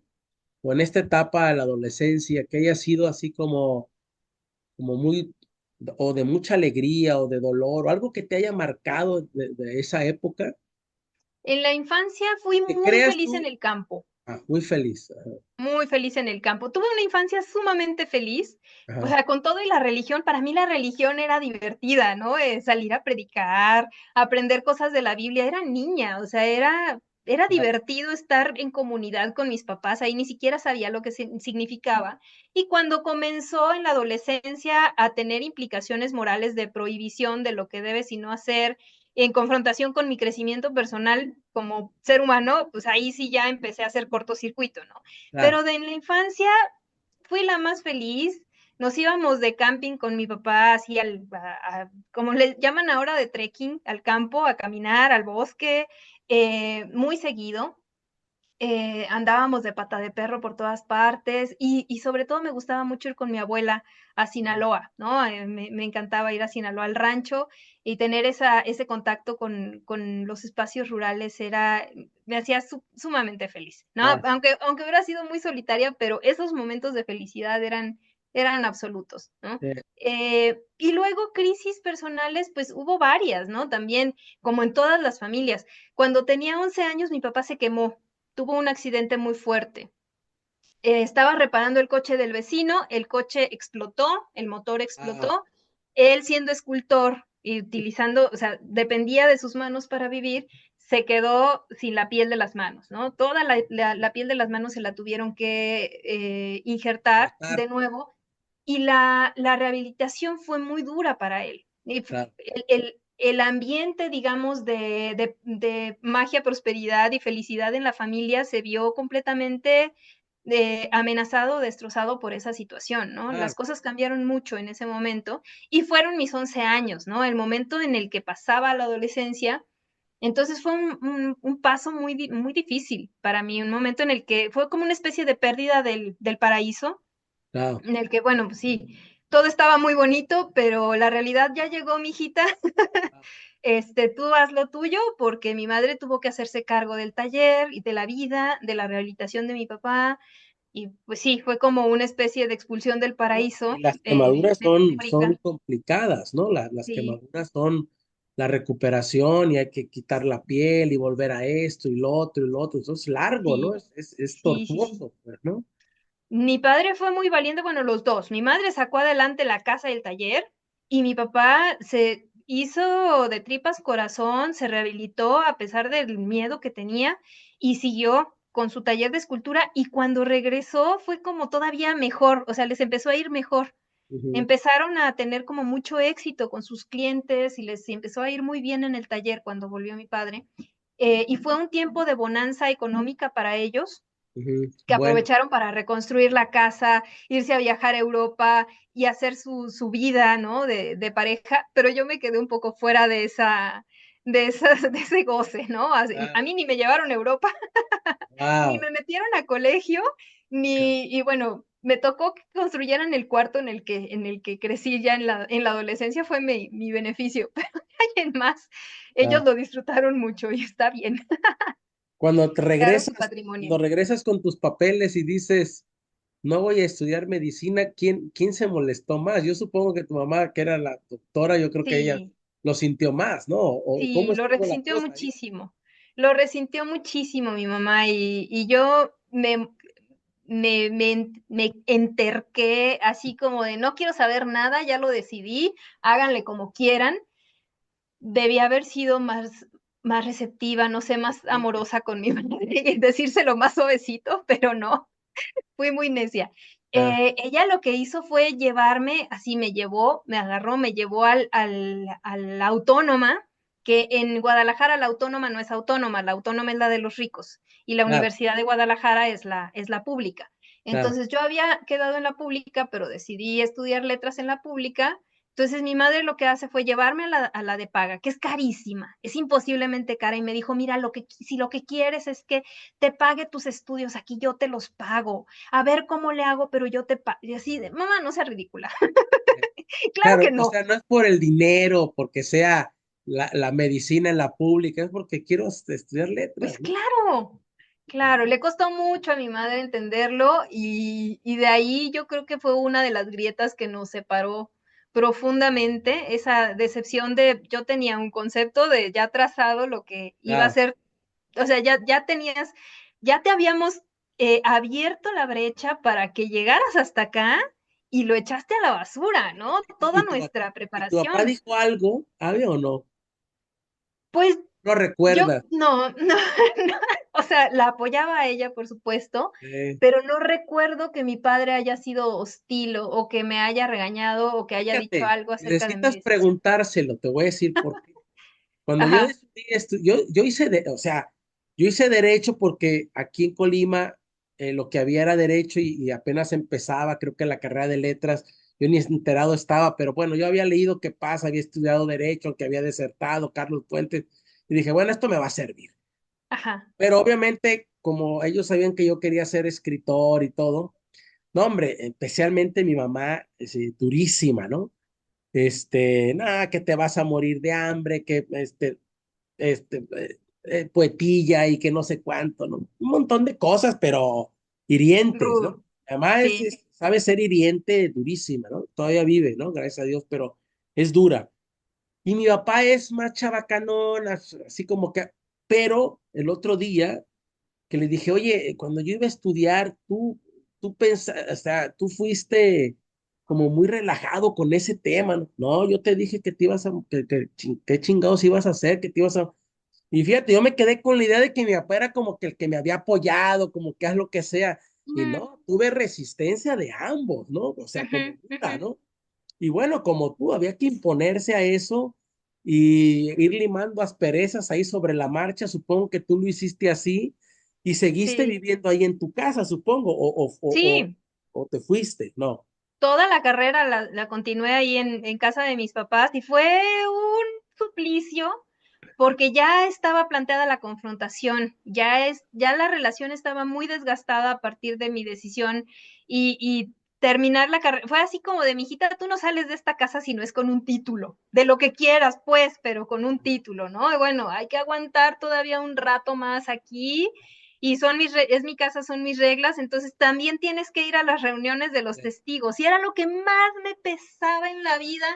o en esta etapa de la adolescencia que haya sido así como muy, o de mucha alegría o de dolor, o algo que te haya marcado de esa época? En la infancia fui Que muy creas feliz en tú, el campo. muy feliz. Muy feliz en el campo. Tuve una infancia sumamente feliz, o Ajá, sea, con todo y la religión, para mí la religión era divertida, ¿no? Salir a predicar, aprender cosas de la Biblia, era niña, o sea, era ajá, divertido estar en comunidad con mis papás, ahí ni siquiera sabía lo que significaba. Y cuando comenzó en la adolescencia a tener implicaciones morales de prohibición de lo que debes y no hacer, en confrontación con mi crecimiento personal como ser humano, pues ahí sí ya empecé a hacer cortocircuito, ¿no? claro. Pero de en la infancia fui la más feliz. Nos íbamos de camping con mi papá, así como le llaman ahora, de trekking, al campo, a caminar, al bosque, muy seguido. Andábamos de pata de perro por todas partes y sobre todo me gustaba mucho ir con mi abuela a Sinaloa, ¿no? Me encantaba ir a Sinaloa al rancho y tener ese contacto con los espacios rurales me hacía sumamente feliz, ¿no? Claro. Aunque hubiera sido muy solitaria, pero esos momentos de felicidad eran absolutos, ¿no? Y luego crisis personales, pues hubo varias, ¿no? También, como en todas las familias. Cuando tenía 11 años, mi papá se quemó, tuvo un accidente muy fuerte. Estaba reparando el coche del vecino, el coche explotó, el motor Ah, explotó. Él, siendo escultor y utilizando, o sea, dependía de sus manos para vivir, se quedó sin la piel de las manos, ¿no? Toda la piel de las manos se la tuvieron que injertar cortar, de nuevo y la rehabilitación fue muy dura para él. Y claro. el ambiente, digamos, de magia, prosperidad y felicidad en la familia se vio completamente amenazado, destrozado por esa situación, ¿no? Claro. Las cosas cambiaron mucho en ese momento y fueron mis 11 años, ¿no? El momento en el que pasaba la adolescencia. Entonces fue un paso muy difícil para mí, un momento en el que fue como una especie de pérdida del paraíso, Claro. en el que, bueno, pues sí, todo estaba muy bonito, pero la realidad ya llegó, mijita. Tú haz lo tuyo, porque mi madre tuvo que hacerse cargo del taller y de la vida, de la rehabilitación de mi papá, y pues sí, fue como una especie de expulsión del ¿No? Y paraíso, las quemaduras son metafórica. complicadas, ¿no? Las Sí, quemaduras son la recuperación y hay que quitar la piel y volver a esto y lo otro y lo otro. Eso es largo, ¿no? sí, Es sí. tortuoso, pues, ¿no? Mi padre fue muy valiente, bueno, los dos. Mi madre sacó adelante la casa y el taller y mi papá se hizo de tripas corazón, se rehabilitó a pesar del miedo que tenía y siguió con su taller de escultura y cuando regresó fue como todavía mejor, o sea, les empezó a ir mejor. Ujú, Empezaron a tener como mucho éxito con sus clientes y les empezó a ir muy bien en el taller cuando volvió mi padre. Y fue un tiempo de bonanza económica para ellos ujú. que Bueno, aprovecharon para reconstruir la casa, irse a viajar a Europa y hacer su vida, ¿no? De pareja, pero yo me quedé un poco fuera de ese goce, ¿no? A claro. mí ni me llevaron a Europa, ni Wow. me metieron a colegio, y bueno, me tocó que construyeran el cuarto en el que crecí ya en la adolescencia, fue mi beneficio, pero de ahí en más, ellos Ah. lo disfrutaron mucho y está bien, Cuando te quedaron su regresas, patrimonio. cuando regresas con tus papeles y dices, no voy a estudiar medicina, ¿quién se molestó más? Yo supongo que tu mamá, que era la doctora, yo creo que ella Sí, lo sintió más, ¿no? ¿O sí, cómo lo estuvo la resintió cosa ahí? muchísimo. Lo resintió muchísimo mi mamá y yo me enterqué así como de no quiero saber nada, ya lo decidí, háganle como quieran. Debí haber sido más receptiva, no sé, más Sí, amorosa con mi madre y decírselo más suavecito, pero no, fui muy necia. claro. Ella lo que hizo fue llevarme, así me llevó, me agarró, me llevó a la autónoma que en Guadalajara la autónoma no es autónoma, la autónoma es la de los ricos y la Claro, Universidad de Guadalajara es la pública. claro. Entonces yo había quedado en la pública, pero decidí estudiar letras en la pública. Entonces mi madre lo que hace fue llevarme a la de paga, que es carísima, es imposiblemente cara, y me dijo, mira, si lo que quieres es que te pague tus estudios, aquí yo te los pago, a ver cómo le hago, pero yo te pago. Y así de, mamá, no sea ridícula. Claro Claro, que o no. sea, no es por el dinero, porque sea la medicina en la pública, es porque quiero estudiar Pues letras, ¿no? claro, claro, le costó mucho a mi madre entenderlo y de ahí yo creo que fue una de las grietas que nos separó profundamente, esa decepción de yo tenía un concepto de ya trazado lo que iba a Claro. ser, o sea, ya tenías, ya te habíamos abierto la brecha para que llegaras hasta acá y lo echaste a la basura, ¿no? Toda ¿Y tu, nuestra y tu papá preparación. dijo algo, ¿sabe o no? Pues No yo recuerda. no, no, no, o sea, la apoyaba a ella, por supuesto, Eh, pero no recuerdo que mi padre haya sido hostil o que me haya regañado o que haya dicho Fíjate, algo acerca de mi necesitas decisión. preguntárselo, te voy a decir por qué. Cuando yo Ajá, decidí yo hice, o sea, yo hice derecho porque aquí en Colima lo que había era derecho y apenas empezaba, creo que la carrera de letras, yo ni enterado estaba, pero bueno, yo había leído qué pasa, había estudiado derecho, aunque había desertado, Carlos Fuentes, y dije, bueno, esto me va a servir. ajá, Pero obviamente, como ellos sabían que yo quería ser escritor y todo, no, hombre, especialmente mi mamá, durísima, ¿no? Nada, que te vas a morir de hambre, que poetilla y que no sé cuánto, ¿no? Un montón de cosas, pero hirientes, ¿no? rudo, Además, sí, sabe ser hiriente, durísima, ¿no? Todavía vive, ¿no? Gracias a Dios, pero es dura. Y mi papá es más chabacanón, así como que, pero el otro día que le dije, oye, cuando yo iba a estudiar, tú pensaste, o sea, tú fuiste como muy relajado con ese tema, ¿no? No, yo te dije que te ibas a, qué chingados ibas a hacer, que te ibas a... Y fíjate, yo me quedé con la idea de que mi papá era como que el que me había apoyado, como que haz lo que sea. Y ujú, no, tuve resistencia de ambos, ¿no? O sea, ujú, como ujú, dura, ¿no? Y bueno, como tú, había que imponerse a eso y ir limando asperezas ahí sobre la marcha. Supongo que tú lo hiciste así y seguiste sí, viviendo ahí en tu casa, supongo, sí, o te fuiste, no. toda la carrera la continué ahí en casa de mis papás y fue un suplicio porque ya estaba planteada la confrontación, ya la relación estaba muy desgastada a partir de mi decisión y terminar la carrera, fue así como de, mijita, tú no sales de esta casa si no es con un título, de lo que quieras, pues, pero con un título, ¿no? Y bueno, hay que aguantar todavía un rato más aquí y es mi casa, son mis reglas, entonces también tienes que ir a las reuniones de los testigos. Y era lo que más me pesaba en la vida,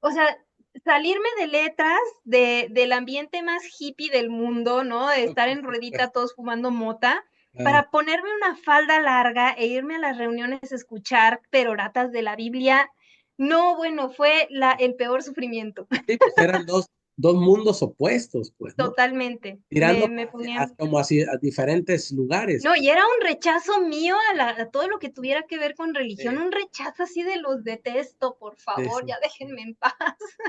o sea, salirme de letras, del ambiente más hippie del mundo, ¿no? De estar en ruedita todos fumando mota, Ah, para ponerme una falda larga e irme a las reuniones a escuchar peroratas de la Biblia. No, bueno, fue el peor sufrimiento. sí, pues eran dos mundos opuestos, pues, ¿no? Totalmente. Tirando Me ponían. como así a diferentes lugares. No, y era un rechazo mío a todo lo que tuviera que ver con religión, Sí, un rechazo así de los detesto, por sí, favor, sí, ya déjenme en paz.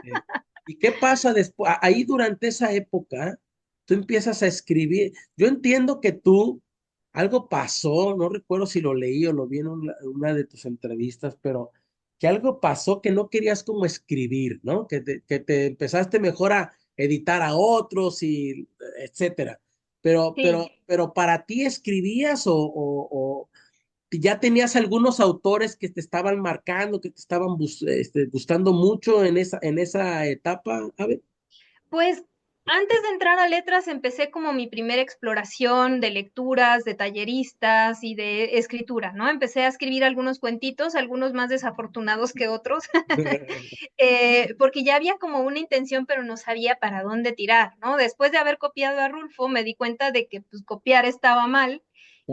sí. ¿Y qué pasa después? Ahí durante esa época, tú empiezas a escribir. Yo entiendo que tú, algo pasó, no recuerdo si lo leí o lo vi en una de tus entrevistas, pero que algo pasó que no querías como escribir, ¿no? Que te empezaste mejor a editar a otros y etcétera. Sí, Pero para ti escribías o ya tenías algunos autores que te estaban marcando, que te estaban gustando mucho en esa etapa, a ver. pues antes de entrar a letras empecé como mi primera exploración de lecturas, de talleristas y de escritura, ¿no? Empecé a escribir algunos cuentitos, algunos más desafortunados que otros, porque ya había como una intención, pero no sabía para dónde tirar, ¿no? Después de haber copiado a Rulfo, me di cuenta de que pues, copiar estaba mal,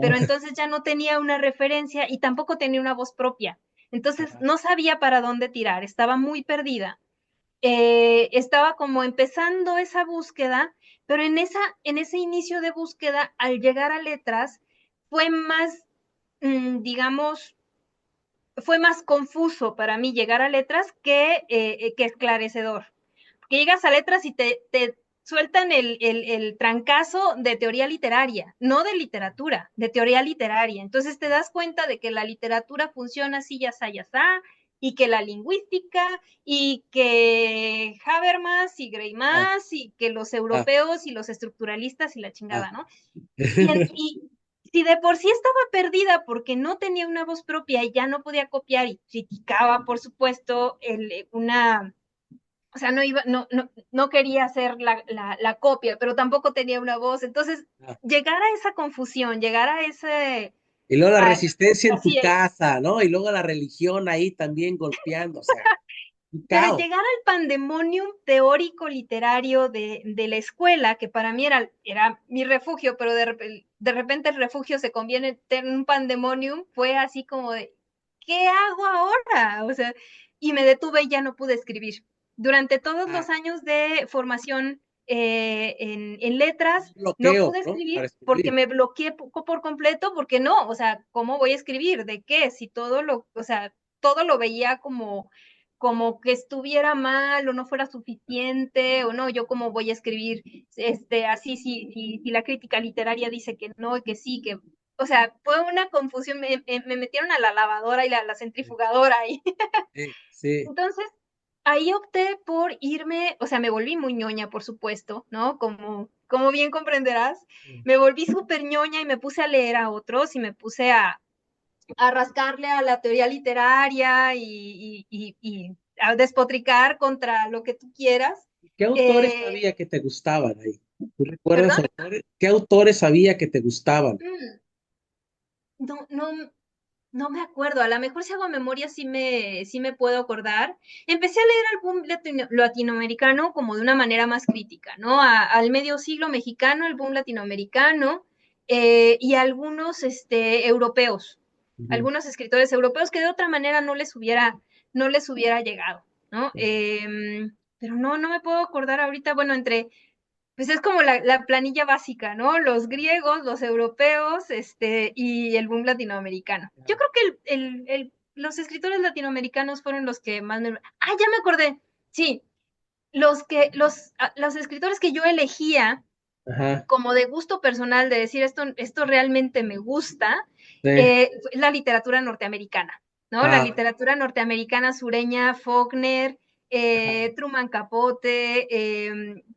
pero entonces ya no tenía una referencia y tampoco tenía una voz propia. Entonces Ajá. no sabía para dónde tirar, estaba muy perdida. Estaba como empezando esa búsqueda, pero en ese inicio de búsqueda, al llegar a letras, fue más, digamos, fue más confuso para mí llegar a letras que esclarecedor. que llegas a letras y te sueltan el trancazo de teoría literaria, no de literatura, de teoría literaria. Entonces te das cuenta de que la literatura funciona así, ya está, y que la lingüística, y que Habermas y Ah, Greimas, y que los ah, europeos y los estructuralistas y la ah. chingada, ¿no? Y si de por sí estaba perdida porque no tenía una voz propia y ya no podía copiar y criticaba, por supuesto, o sea, no quería hacer la copia, pero tampoco tenía una voz. Entonces, Ah. llegar a esa confusión, llegar a ese, Y luego la a- resistencia en tu así, casa, ¿no? Y luego la religión ahí también golpeando, o sea, un pero caos. llegar al pandemonium teórico literario de la escuela, que para mí era mi refugio, pero de repente el refugio se convierte en un pandemonium, fue así como de, ¿qué hago ahora? O sea, y me detuve y ya no pude escribir. Durante todos Ah, los años de formación en letras, no bloqueo, pude ¿no? Para escribir porque escribir. me bloqueé por completo, porque no, o sea, ¿cómo voy a escribir? ¿De qué? Si o sea, todo lo veía como que estuviera mal o no fuera suficiente o no, yo cómo voy a escribir así si la crítica literaria dice que no y que sí, que, o sea, fue una confusión, me metieron a la lavadora y la Sí, centrifugadora y sí, sí. entonces ahí opté por irme, o sea, me volví muy ñoña, por supuesto, ¿no? Como bien comprenderás, me volví súper ñoña y me puse a leer a otros y me puse a rascarle a la teoría literaria y a despotricar contra lo que tú quieras. ¿Qué autores Eh, sabía que te gustaban ahí? ¿Tú recuerdas ¿Perdón? autores? ¿Qué autores sabía que te gustaban? Mm, no, no, no me acuerdo, a lo mejor si hago memoria sí me puedo acordar. Empecé a leer el boom latinoamericano como de una manera más crítica, ¿no? Al medio siglo mexicano, el boom latinoamericano, y algunos europeos, Ujú. algunos escritores europeos que de otra manera no les hubiera llegado, ¿no? Pero no me puedo acordar ahorita, bueno, pues es como la planilla básica, ¿no? Los griegos, los europeos, y el boom latinoamericano. Yo creo que los escritores latinoamericanos fueron los que más me... Ah, ya me acordé. Sí, los escritores que yo elegía Ajá. como de gusto personal, de decir esto realmente me gusta, Sí. la literatura norteamericana, ¿no? La Ah, literatura norteamericana sureña, Faulkner, ajá. Truman Capote,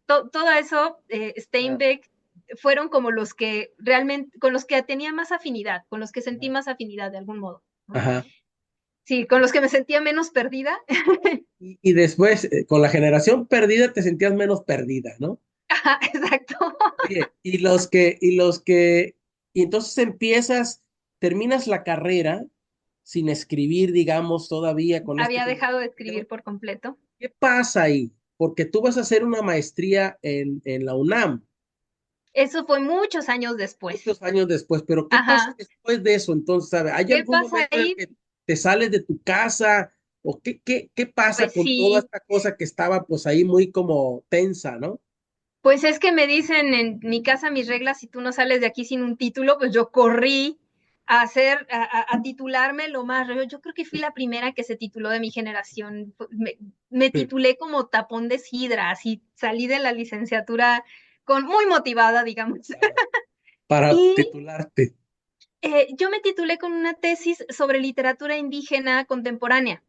todo eso, Ah, Steinbeck, fueron como los que realmente, con los que tenía más afinidad, con los que sentí ajá. más afinidad de algún modo, ¿no? Ajá. Sí, con los que me sentía menos perdida. Y después, con la generación perdida, te sentías menos perdida, ¿no? Ajá, exacto. Oye, y entonces terminas la carrera sin escribir, digamos, todavía con este Había como dejado de bloqueo. escribir por completo. ¿Qué pasa ahí? Porque tú vas a hacer una maestría en la UNAM Eso fue muchos años después. muchos años después, pero ¿qué pasa Ajá. después de eso? Entonces, ¿sabe? ¿Hay ¿Qué algún pasa momento en el ahí? que te sales de tu casa? ¿O qué pasa Pues con toda sí, esta cosa que estaba pues ahí muy como tensa, ¿no? pues es que me dicen en mi casa mis reglas, si tú no sales de aquí sin un título, pues yo corrí a titularme lo más. Yo creo que fui la primera que se tituló de mi generación. Me titulé como tapón de sidra, así salí de la licenciatura muy motivada, digamos. Para Y titularte. yo me titulé con una tesis sobre literatura indígena contemporánea,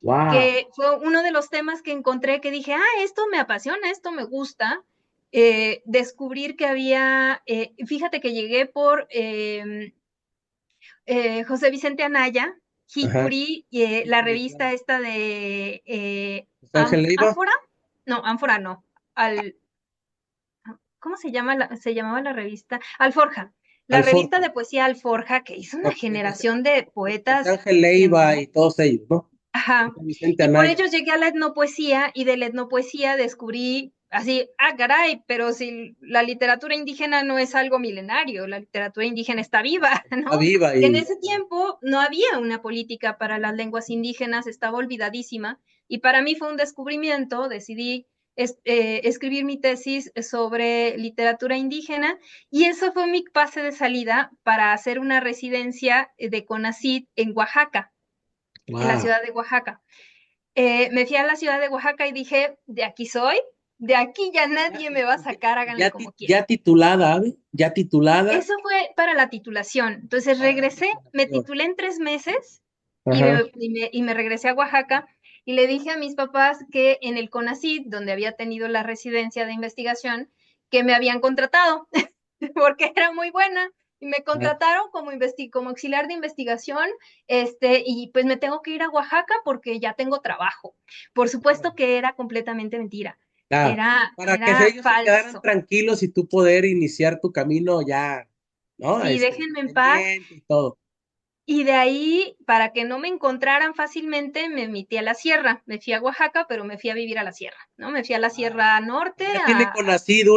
Wow. que fue uno de los temas que encontré que dije, esto me apasiona, esto me gusta. Descubrir que fíjate que llegué por José Vicente Anaya, Ajá. Hikuri, la Sí, claro. revista esta de ¿Está Ángel Leiva? Ánfora, no, Ánfora no, al, ¿cómo se llamaba la revista? Alforja, la revista Alforja. de poesía Alforja, que hizo una José, generación de José poetas Ángel Leiva tremendos. y todos ellos, ¿no? Ajá. José Vicente Y por Anaya. ellos llegué a la etnopoesía y de la etnopoesía descubrí así, caray, pero si la literatura indígena no es algo milenario, la literatura indígena está viva, Está ¿no? viva Que en y ese tiempo no había una política para las lenguas indígenas, estaba olvidadísima y para mí fue un descubrimiento, decidí escribir mi tesis sobre literatura indígena y eso fue mi pase de salida para hacer una residencia de CONACYT en Oaxaca, en la wow. ciudad de Oaxaca. Me fui a la ciudad de Oaxaca y dije, de aquí soy, de aquí ya Ya, nadie me va a sacar, háganle como quieran. ya titulada, ¿ave? Ya titulada Eso fue para la titulación. Entonces para la regresé, me titulación. titulé en 3 meses Ajá. y me regresé a Oaxaca y le dije a mis papás que en el CONACYT, donde había tenido la residencia de investigación, que me habían contratado porque era muy buena y me Ah, contrataron como, como auxiliar de investigación, y pues me tengo que ir a Oaxaca porque ya tengo trabajo. Por supuesto claro. que era completamente mentira, Claro. Para que era ellos se quedaran falso. tranquilos y tú poder iniciar tu camino ya, ¿no? Sí, déjenme en paz. Independiente y todo. Y de ahí, para que no me encontraran fácilmente, me metí a la sierra. Me fui a Oaxaca, pero me fui a vivir a la sierra, ¿no? Me fui a la Wow. Sierra Norte, Ya tiene conocido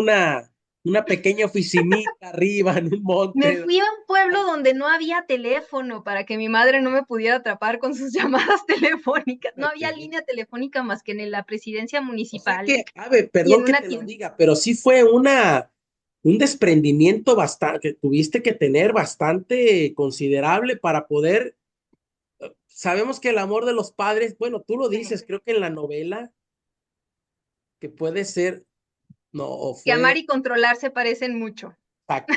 una pequeña oficinita arriba en un me monte. fui a un pueblo donde no había teléfono para que mi madre no me pudiera atrapar con sus llamadas telefónicas. No había Fíjate. línea telefónica más que en la presidencia O sea municipal que, a ver, y perdón en que una te lo tienda. diga, pero sí fue un desprendimiento bastante, que tuviste que tener bastante considerable para poder, sabemos que el amor de los padres, bueno, tú lo Sí. dices, creo que en la novela, que puede ser, no, o Que amar fue y controlar se parecen mucho. exacto,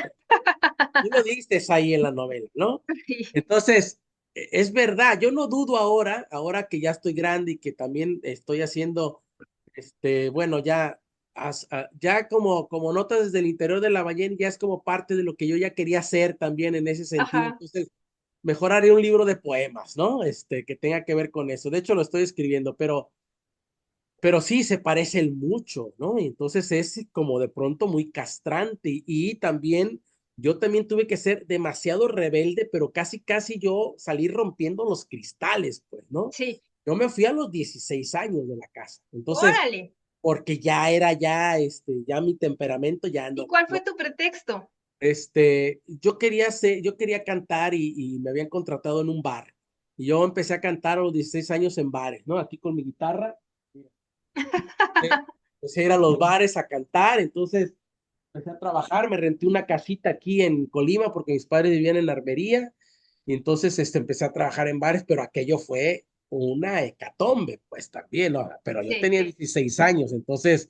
tú lo dices ahí en la novela, ¿no? Sí. Entonces, es verdad, yo no dudo ahora que ya estoy grande y que también estoy haciendo, bueno, ya, ya como notas desde el interior de la ballena, ya es como parte de lo que yo ya quería hacer también en ese sentido. Ajá. Entonces, mejor haré un libro de poemas, ¿no? Que tenga que ver con eso. De hecho, lo estoy escribiendo, pero sí se parecen mucho, ¿no? Y entonces es como de pronto muy castrante y también yo también tuve que ser demasiado rebelde, pero casi yo salí rompiendo los cristales, pues, ¿no? Sí. Yo me fui a los 16 años de la casa, entonces, Órale. porque ya era ya mi temperamento ya ¿Y no, cuál fue no, tu pretexto? yo quería cantar y me habían contratado en un bar. Y yo empecé a cantar a los 16 años en bares, ¿no? Aquí con mi guitarra. Empecé a ir a los bares a cantar, entonces empecé a trabajar, me renté una casita aquí en Colima porque mis padres vivían en Armería y entonces empecé a trabajar en bares, pero aquello fue una hecatombe, pues también, ¿no? Pero yo Sí. tenía 16 años, entonces,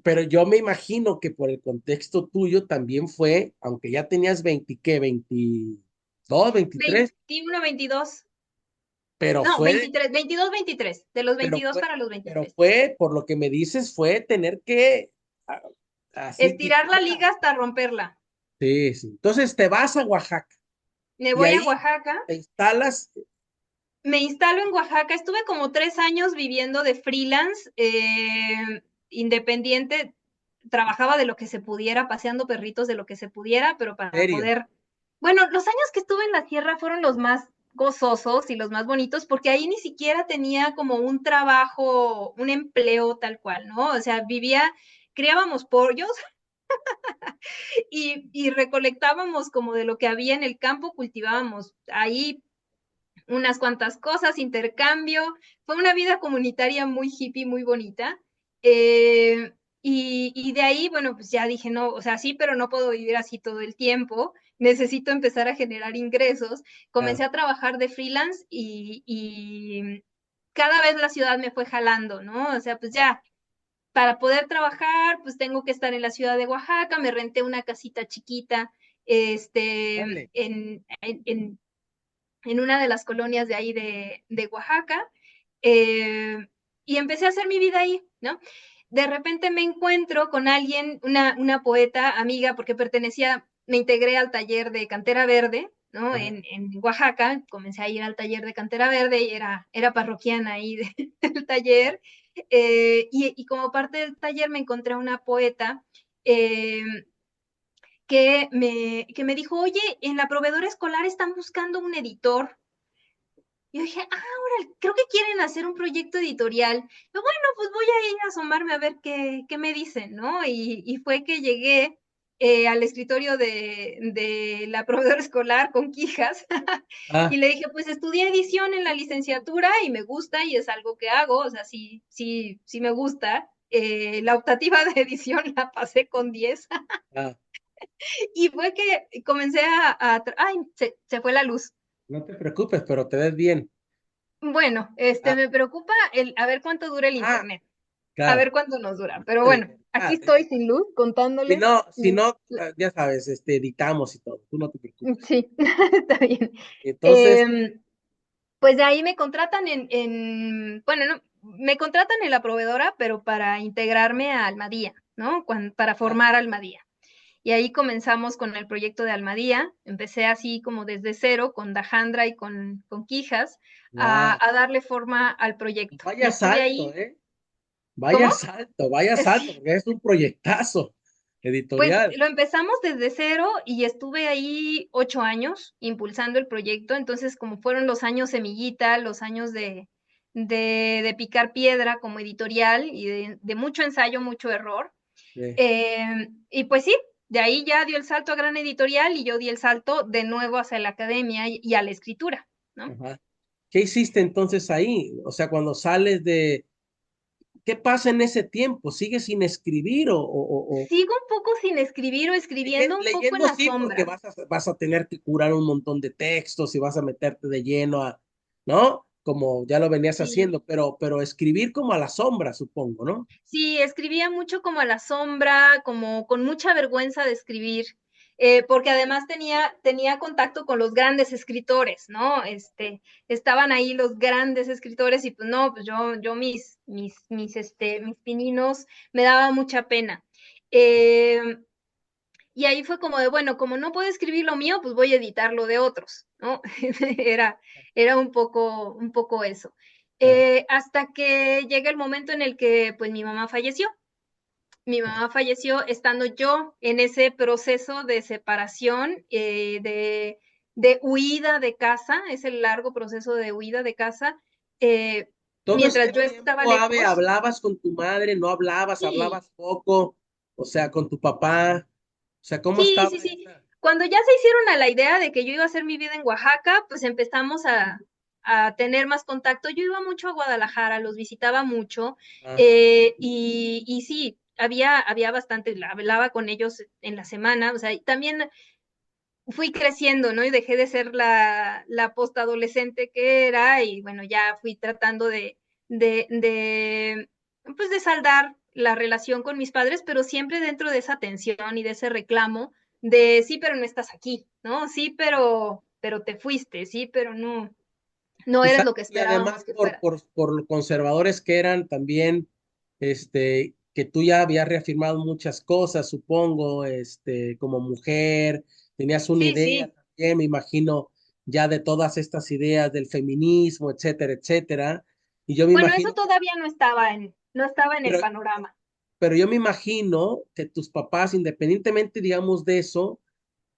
pero yo me imagino que por el contexto tuyo también fue, aunque ya tenías 20, ¿qué? 22, 23, 21, 22. pero No, fue, 23, 22, 23. De los pero 22 fue, para los pero 23. fue, por lo que me dices, fue tener que a- así Estirar la quitarla. liga hasta romperla. Sí, sí. Entonces te vas a Oaxaca Me y voy a ahí Oaxaca, te instalas. me instalo en Oaxaca. Estuve como 3 años viviendo de freelance, independiente. Trabajaba de lo que se pudiera, paseando perritos de lo que se pudiera, pero ¿En para serio? poder. Bueno, los años que estuve en la sierra fueron los más gozosos y los más bonitos, porque ahí ni siquiera tenía como un trabajo, un empleo tal cual, ¿no? O sea, criábamos pollos y recolectábamos como de lo que había en el campo, cultivábamos ahí unas cuantas cosas, intercambio. Fue una vida comunitaria muy hippie, muy bonita. Y de ahí, bueno, pues ya dije, no, o sea, sí, pero no puedo vivir así todo el tiempo. Necesito empezar a generar ingresos. Ah, Comencé a trabajar de freelance y cada vez la ciudad me fue jalando, ¿no? O sea, pues ah, ya, para poder trabajar, pues tengo que estar en la ciudad de Oaxaca. Me renté una casita chiquita, órale. en una de las colonias de ahí de Oaxaca, eh, y empecé a hacer mi vida ahí, ¿no? De repente me encuentro con alguien, una poeta amiga, porque me integré al taller de Cantera Verde, ¿no? Ajá. En Oaxaca, comencé a ir al taller de Cantera Verde y era parroquiana ahí del taller, y como parte del taller me encontré a una poeta, eh, que me dijo, oye, en la proveedora escolar están buscando un editor. Y yo dije, ahora creo que quieren hacer un proyecto editorial. Yo, bueno, pues voy a ir a asomarme a ver qué me dicen, ¿no? Y fue que llegué al escritorio de la proveedora escolar con quijas y Ah, le dije, pues estudié edición en la licenciatura y me gusta y es algo que hago, o sea, sí me gusta. La optativa de edición la pasé con 10 ah, y fue que comencé ay, se fue la luz. no te preocupes, pero te ves bien. Bueno, Ah, me preocupa a ver cuánto dura el ah, internet, a claro. ver cuánto nos dura. Pero Ah, de bueno, aquí verdad, estoy sin luz Si contándoles. no, si mi- no, ya sabes, editamos y todo, tú no te preocupes. Sí, está bien. Entonces, Em, Pues de ahí me contratan bueno, no, me contratan en la proveedora, pero para integrarme a Almadía, ¿no? Para ah, formar Almadía. Y ahí comenzamos con el proyecto de Almadía. Empecé así como desde cero, con Dajandra y con Quijas, wow, a darle forma al proyecto. Y vaya estuve salto, ahí, vaya ¿cómo? salto, vaya salto, Sí, porque es un proyectazo pues editorial. lo empezamos desde cero y estuve ahí 8 años impulsando el proyecto. Entonces, como fueron los años semillita, los años de picar piedra como editorial y de mucho ensayo, mucho error. Eh, Y pues sí, de ahí ya dio el salto a gran editorial y yo di el salto de nuevo hacia la academia y a la escritura, ¿no? ajá. ¿Qué hiciste entonces ahí? O sea, cuando sales de, ¿qué pasa en ese tiempo? ¿Sigues sin escribir o Sigo un poco sin escribir o escribiendo un poco en leyendo la sí, porque sombra. vas a tener que curar un montón de textos y vas a meterte de lleno a, ¿no? Como ya lo venías Sí. haciendo, pero escribir como a la sombra, supongo, ¿no? Sí, escribía mucho como a la sombra, como con mucha vergüenza de escribir, porque además tenía contacto con los grandes escritores, ¿no? Estaban ahí los grandes escritores y pues no, pues yo mis pininos me daba mucha pena. Eh, y ahí fue como de, bueno, como no puedo escribir lo mío, pues voy a editar lo de otros, ¿no? Era, era un poco eso. Ah, Hasta que llega el momento en el que pues mi mamá falleció. Mi ah. mamá falleció estando yo en ese proceso de separación, de huida de casa, ese largo proceso de huida de casa, Todo mientras este yo estaba tiempo, Ave, lejos. ¿hablabas con tu madre? ¿No hablabas? Sí, ¿Hablabas poco? O sea, con tu papá. O sea, ¿cómo sí, sí, estaba sí. esa? Cuando ya se hicieron a la idea de que yo iba a hacer mi vida en Oaxaca, pues empezamos a tener más contacto. Yo iba mucho a Guadalajara, los visitaba mucho, Ah, y sí, había bastante, hablaba con ellos en la semana, o sea, y también fui creciendo, ¿no? Y dejé de ser la postadolescente que era, y bueno, ya fui tratando de, de, pues de saldar la relación con mis padres, pero siempre dentro de esa tensión y de ese reclamo de sí, pero no estás aquí, ¿no? Sí, pero te fuiste, sí, pero no eres quizás, lo que y además esperábamos que fuera. por los conservadores que eran también, que tú ya habías reafirmado muchas cosas, supongo, como mujer, tenías una Sí, idea sí. también, me imagino, ya de todas estas ideas del feminismo, etcétera, etcétera. Y yo me Bueno, eso imagino que, todavía no estaba en el pero, panorama. pero yo me imagino que tus papás, independientemente, digamos, de eso,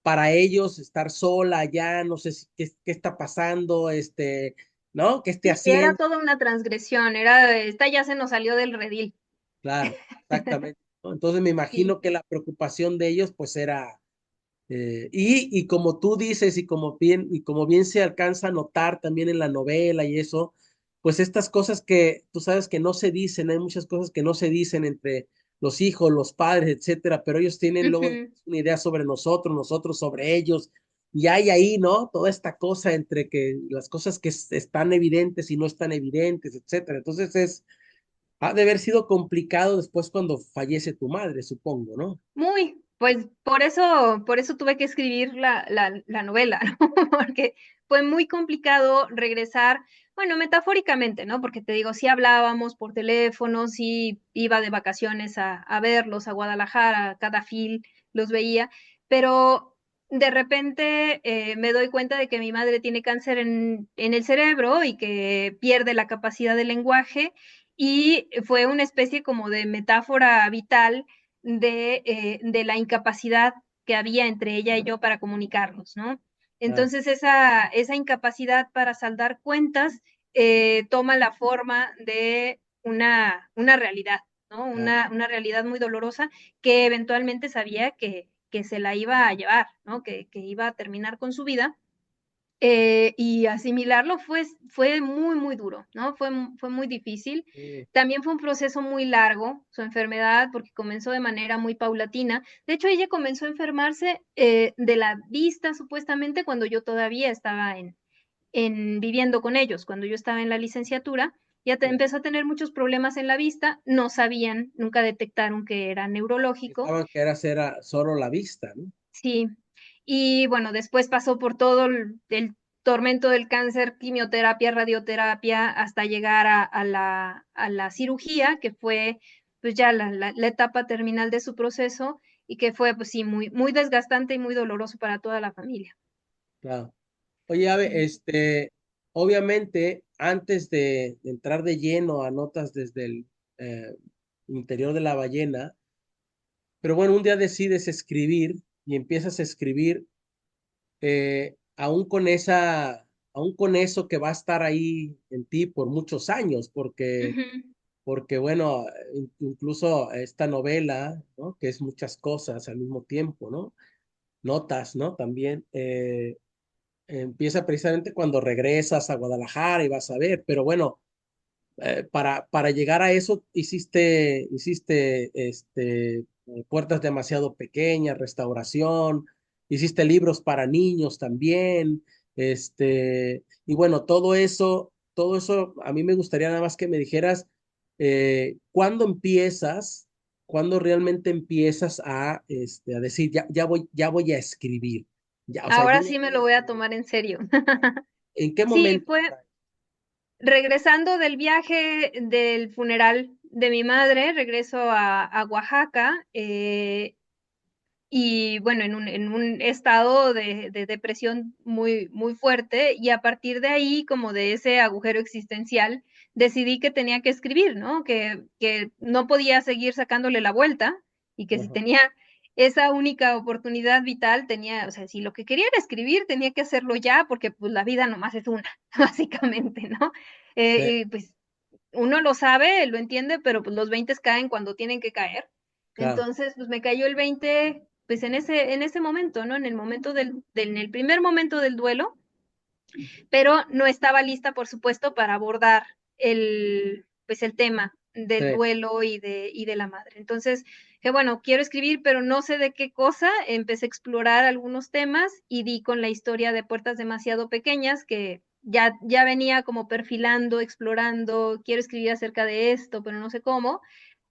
para ellos estar sola ya, no sé qué está pasando, ¿no? ¿Qué esté Sí, era haciendo? toda una transgresión, esta ya se nos salió del redil. Claro, exactamente, ¿no? Entonces me Sí. imagino que la preocupación de ellos pues era, y como tú dices y como bien se alcanza a notar también en la novela y eso, pues estas cosas que tú sabes que no se dicen, hay muchas cosas que no se dicen entre los hijos, los padres, etcétera, pero ellos tienen luego Ujú. una idea sobre nosotros, nosotros sobre ellos, y hay ahí, ¿no? Toda esta cosa entre que las cosas que están evidentes y no están evidentes, etcétera. Entonces ha de haber sido complicado después cuando fallece tu madre, supongo, ¿no? Muy, pues por eso tuve que escribir la novela, ¿no? Porque fue muy complicado regresar, bueno, metafóricamente, ¿no? Porque te digo, sí hablábamos por teléfono, sí iba de vacaciones a verlos a Guadalajara, cada fil los veía, pero de repente me doy cuenta de que mi madre tiene cáncer en el cerebro y que pierde la capacidad de lenguaje, y fue una especie como de metáfora vital de la incapacidad que había entre ella y yo para comunicarnos, ¿no? Ah, Entonces esa incapacidad para saldar cuentas toma la forma de una realidad, ¿no? ah, Una realidad muy dolorosa que eventualmente sabía que se la iba a llevar, ¿no? Que iba a terminar con su vida, y asimilarlo fue muy, muy duro, ¿no? Fue muy difícil. sí, También fue un proceso muy largo, su enfermedad, porque comenzó de manera muy paulatina. De hecho, ella comenzó a enfermarse de la vista, supuestamente, cuando yo todavía estaba viviendo con ellos cuando yo estaba en la licenciatura. Ya. Empezó a tener muchos problemas en la vista, no sabían, nunca detectaron que era neurológico. Pensaban que era solo la vista, ¿no? Sí, y bueno, después pasó por todo el tormento del cáncer, quimioterapia, radioterapia, hasta llegar a la cirugía, que fue pues ya la etapa terminal de su proceso y que fue pues sí, muy, muy desgastante y muy doloroso para toda la familia. Claro. Oye, Ave, Sí. obviamente, antes de entrar de lleno a notas desde el eh, interior de la ballena, pero bueno, un día decides escribir y empiezas a escribir, aún con eso que va a estar ahí en ti por muchos años, Ujú. porque bueno, incluso esta novela, ¿no? Que es muchas cosas al mismo tiempo, ¿no? Notas, ¿no? También. Empieza precisamente cuando regresas a Guadalajara y vas a ver, pero bueno, para llegar a eso hiciste puertas demasiado pequeñas, restauración, hiciste libros para niños también, y bueno, todo eso, a mí me gustaría nada más que me dijeras, ¿cuándo empiezas? ¿Cuándo realmente empiezas a decir, ya voy a escribir? Ya, o sea, yo Ahora ya sí me voy a lo voy a escribir. tomar en serio. ¿En qué Sí, momento? fue regresando del viaje del funeral de mi madre, regreso a Oaxaca, y bueno, en un estado de depresión muy, muy fuerte, y a partir de ahí, como de ese agujero existencial, decidí que tenía que escribir, ¿no? Que no podía seguir sacándole la vuelta y que si Ajá, tenía esa única oportunidad vital, tenía, o sea, si lo que quería era escribir, tenía que hacerlo ya, porque pues la vida nomás es una, básicamente, ¿no? sí, Y pues uno lo sabe, lo entiende, pero pues los 20 caen cuando tienen que caer. claro, Entonces, pues me cayó el 20 pues en ese momento, ¿no? En el momento en el primer momento del duelo, pero no estaba lista, por supuesto, para abordar pues el tema del sí, duelo y de la madre. Entonces, que bueno, quiero escribir, pero no sé de qué cosa. Empecé a explorar algunos temas y di con la historia de Puertas demasiado pequeñas que ya venía como perfilando, explorando, quiero escribir acerca de esto, pero no sé cómo.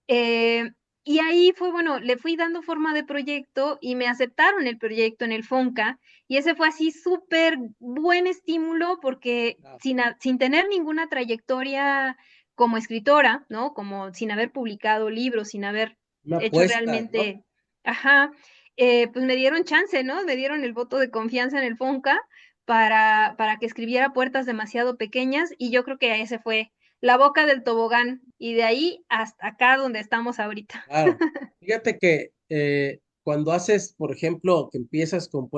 Eh, y ahí fue, bueno, le fui dando forma de proyecto y me aceptaron el proyecto en el FONCA y ese fue así súper buen estímulo porque claro. sin tener ninguna trayectoria como escritora, ¿no? Como sin haber publicado libros, sin haber Una hecho apuesta, ¿no? realmente, ajá, pues me dieron chance, ¿no? Me dieron el voto de confianza en el FONCA para que escribiera Puertas demasiado pequeñas y yo creo que ese fue la boca del tobogán y de ahí hasta acá donde estamos ahorita. Claro. Fíjate que cuando haces, por ejemplo, que empiezas con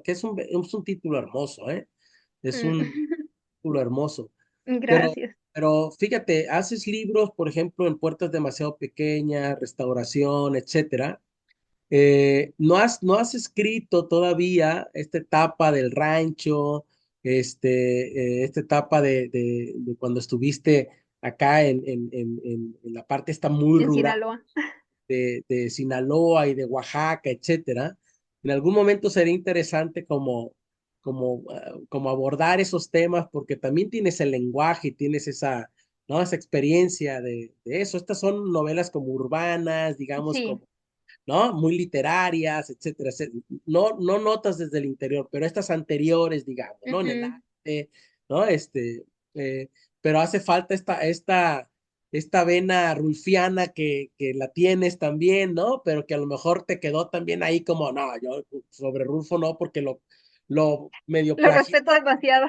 que es un título hermoso, ¿eh? Es un Mm. título hermoso. Pero, Gracias. pero fíjate, haces libros, por ejemplo, en puertas demasiado pequeñas, restauración, etcétera. No has escrito todavía esta etapa del rancho, esta etapa de cuando estuviste acá en la parte esta muy En rural Sinaloa. de Sinaloa y de Oaxaca, etcétera. En algún momento sería interesante como abordar esos temas, porque también tienes el lenguaje, tienes esa, ¿no? Esa experiencia de eso. Estas son novelas como urbanas, digamos, Sí. como, ¿no? Muy literarias, etcétera, etcétera. No notas desde el interior, pero estas anteriores, digamos, ¿no? En el Ujú. arte, ¿no? Eh, pero hace falta esta vena rulfiana que la tienes también, ¿no? Pero que a lo mejor te quedó también ahí como, no, yo sobre Rulfo no, porque lo medio Lo plagio, respeto demasiado.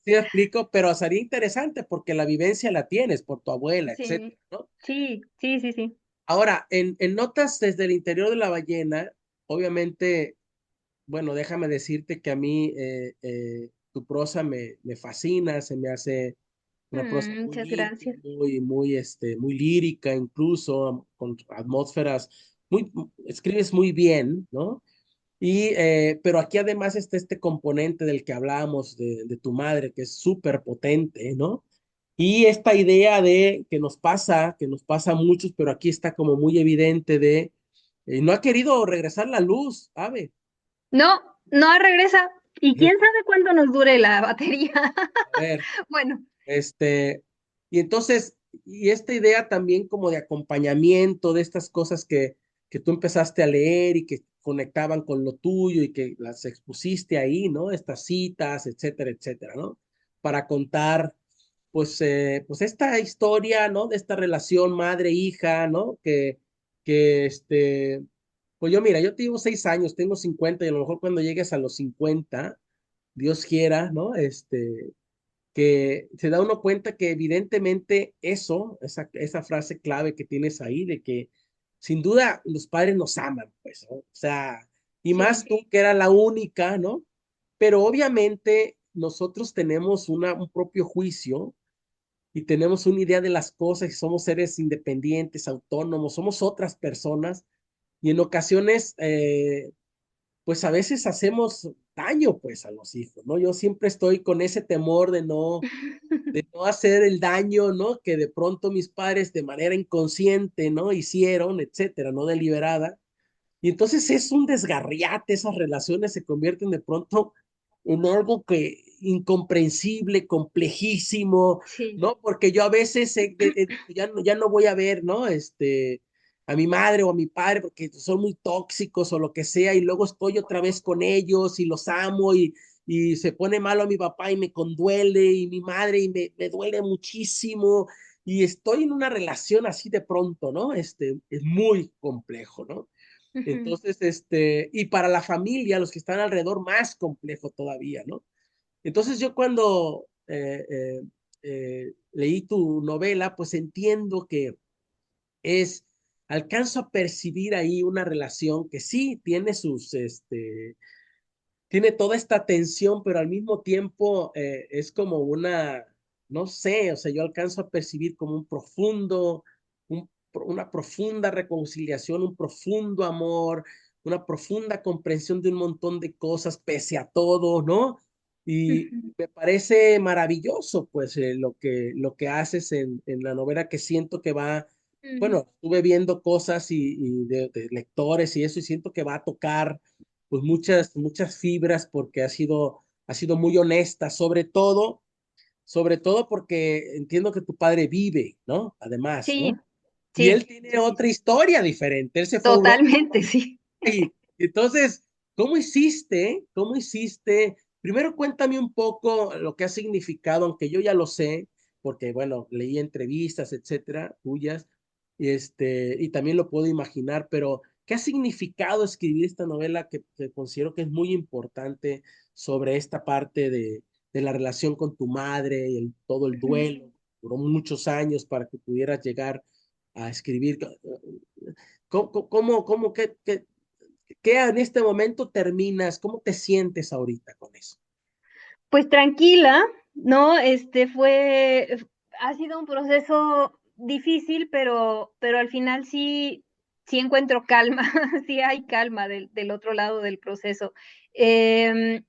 sí explico, pero sería interesante porque la vivencia la tienes por tu abuela, Sí. etcétera, ¿no? Sí, sí, sí, sí. Ahora, en notas desde el interior de la ballena, obviamente, bueno, déjame decirte que a mí tu prosa me fascina, se me hace una prosa muy Muchas limpia, gracias. muy lírica, incluso con atmósferas, escribes muy bien, ¿no? Pero aquí además está este componente del que hablábamos de tu madre, que es súper potente, ¿no? Y esta idea de que nos pasa a muchos, pero aquí está como muy evidente no ha querido regresar la luz, Ave. No, no regresa. Y quién sabe cuánto nos dure la batería. A ver, Bueno. este, y entonces, y esta idea también como de acompañamiento de estas cosas que tú empezaste a leer y que conectaban con lo tuyo y que las expusiste ahí, ¿no? Estas citas, etcétera, etcétera, ¿no? Para contar, pues esta historia, ¿no? De esta relación madre-hija, ¿no? Pues yo, mira, yo tengo 6 años, tengo 50 y a lo mejor cuando llegues a los 50 Dios quiera, ¿no? Que se da uno cuenta que evidentemente esa frase clave que tienes ahí, de que sin duda los padres nos aman, pues, ¿no? O sea, y más Sí. tú que era la única, ¿no? Pero obviamente nosotros tenemos un propio juicio y tenemos una idea de las cosas y somos seres independientes, autónomos, somos otras personas y en ocasiones pues a veces hacemos daño pues a los hijos, ¿no? Yo siempre estoy con ese temor de no hacer el daño, ¿no? Que de pronto mis padres de manera inconsciente, ¿no? Hicieron, etcétera, no deliberada. Y entonces es un desgarriate, esas relaciones se convierten de pronto en algo que incomprensible, complejísimo, Sí. ¿no? Porque yo a veces ya no voy a ver, ¿no? A mi madre o a mi padre porque son muy tóxicos o lo que sea, y luego estoy otra vez con ellos y los amo y se pone malo a mi papá y me conduele y mi madre y me duele muchísimo y estoy en una relación así de pronto, ¿no? Es muy complejo, ¿no? Ujú. Entonces, y para la familia, los que están alrededor, más complejo todavía, ¿no? Entonces yo cuando leí tu novela, pues entiendo que es, alcanzo a percibir ahí una relación que sí tiene tiene toda esta tensión, pero al mismo tiempo es como no sé, o sea, yo alcanzo a percibir como una profunda reconciliación, un profundo amor, una profunda comprensión de un montón de cosas pese a todo, ¿no? Y Ujú. me parece maravilloso, pues, lo que haces en la novela que siento que va, Ujú. bueno, estuve viendo cosas y de lectores y eso, y siento que va a tocar pues muchas fibras porque ha sido muy honesta, sobre todo porque entiendo que tu padre vive, ¿no? Además, Sí, ¿no? Y sí, él tiene sí, sí, otra sí. historia diferente. Él se fue a Europa Totalmente, sí. y entonces, ¿cómo hiciste? ¿Cómo hiciste? Primero cuéntame un poco lo que ha significado, aunque yo ya lo sé, porque bueno, leí entrevistas, etcétera, tuyas, y también lo puedo imaginar, pero ¿qué ha significado escribir esta novela que considero que es muy importante sobre esta parte de la relación con tu madre y todo el Ujú. duelo? Duró muchos años para que pudieras llegar a escribir. ¿Qué en este momento terminas? ¿Cómo te sientes ahorita con eso? Pues tranquila, ¿no? Ha sido un proceso difícil, pero al final sí encuentro calma, sí hay calma del otro lado del proceso. Em,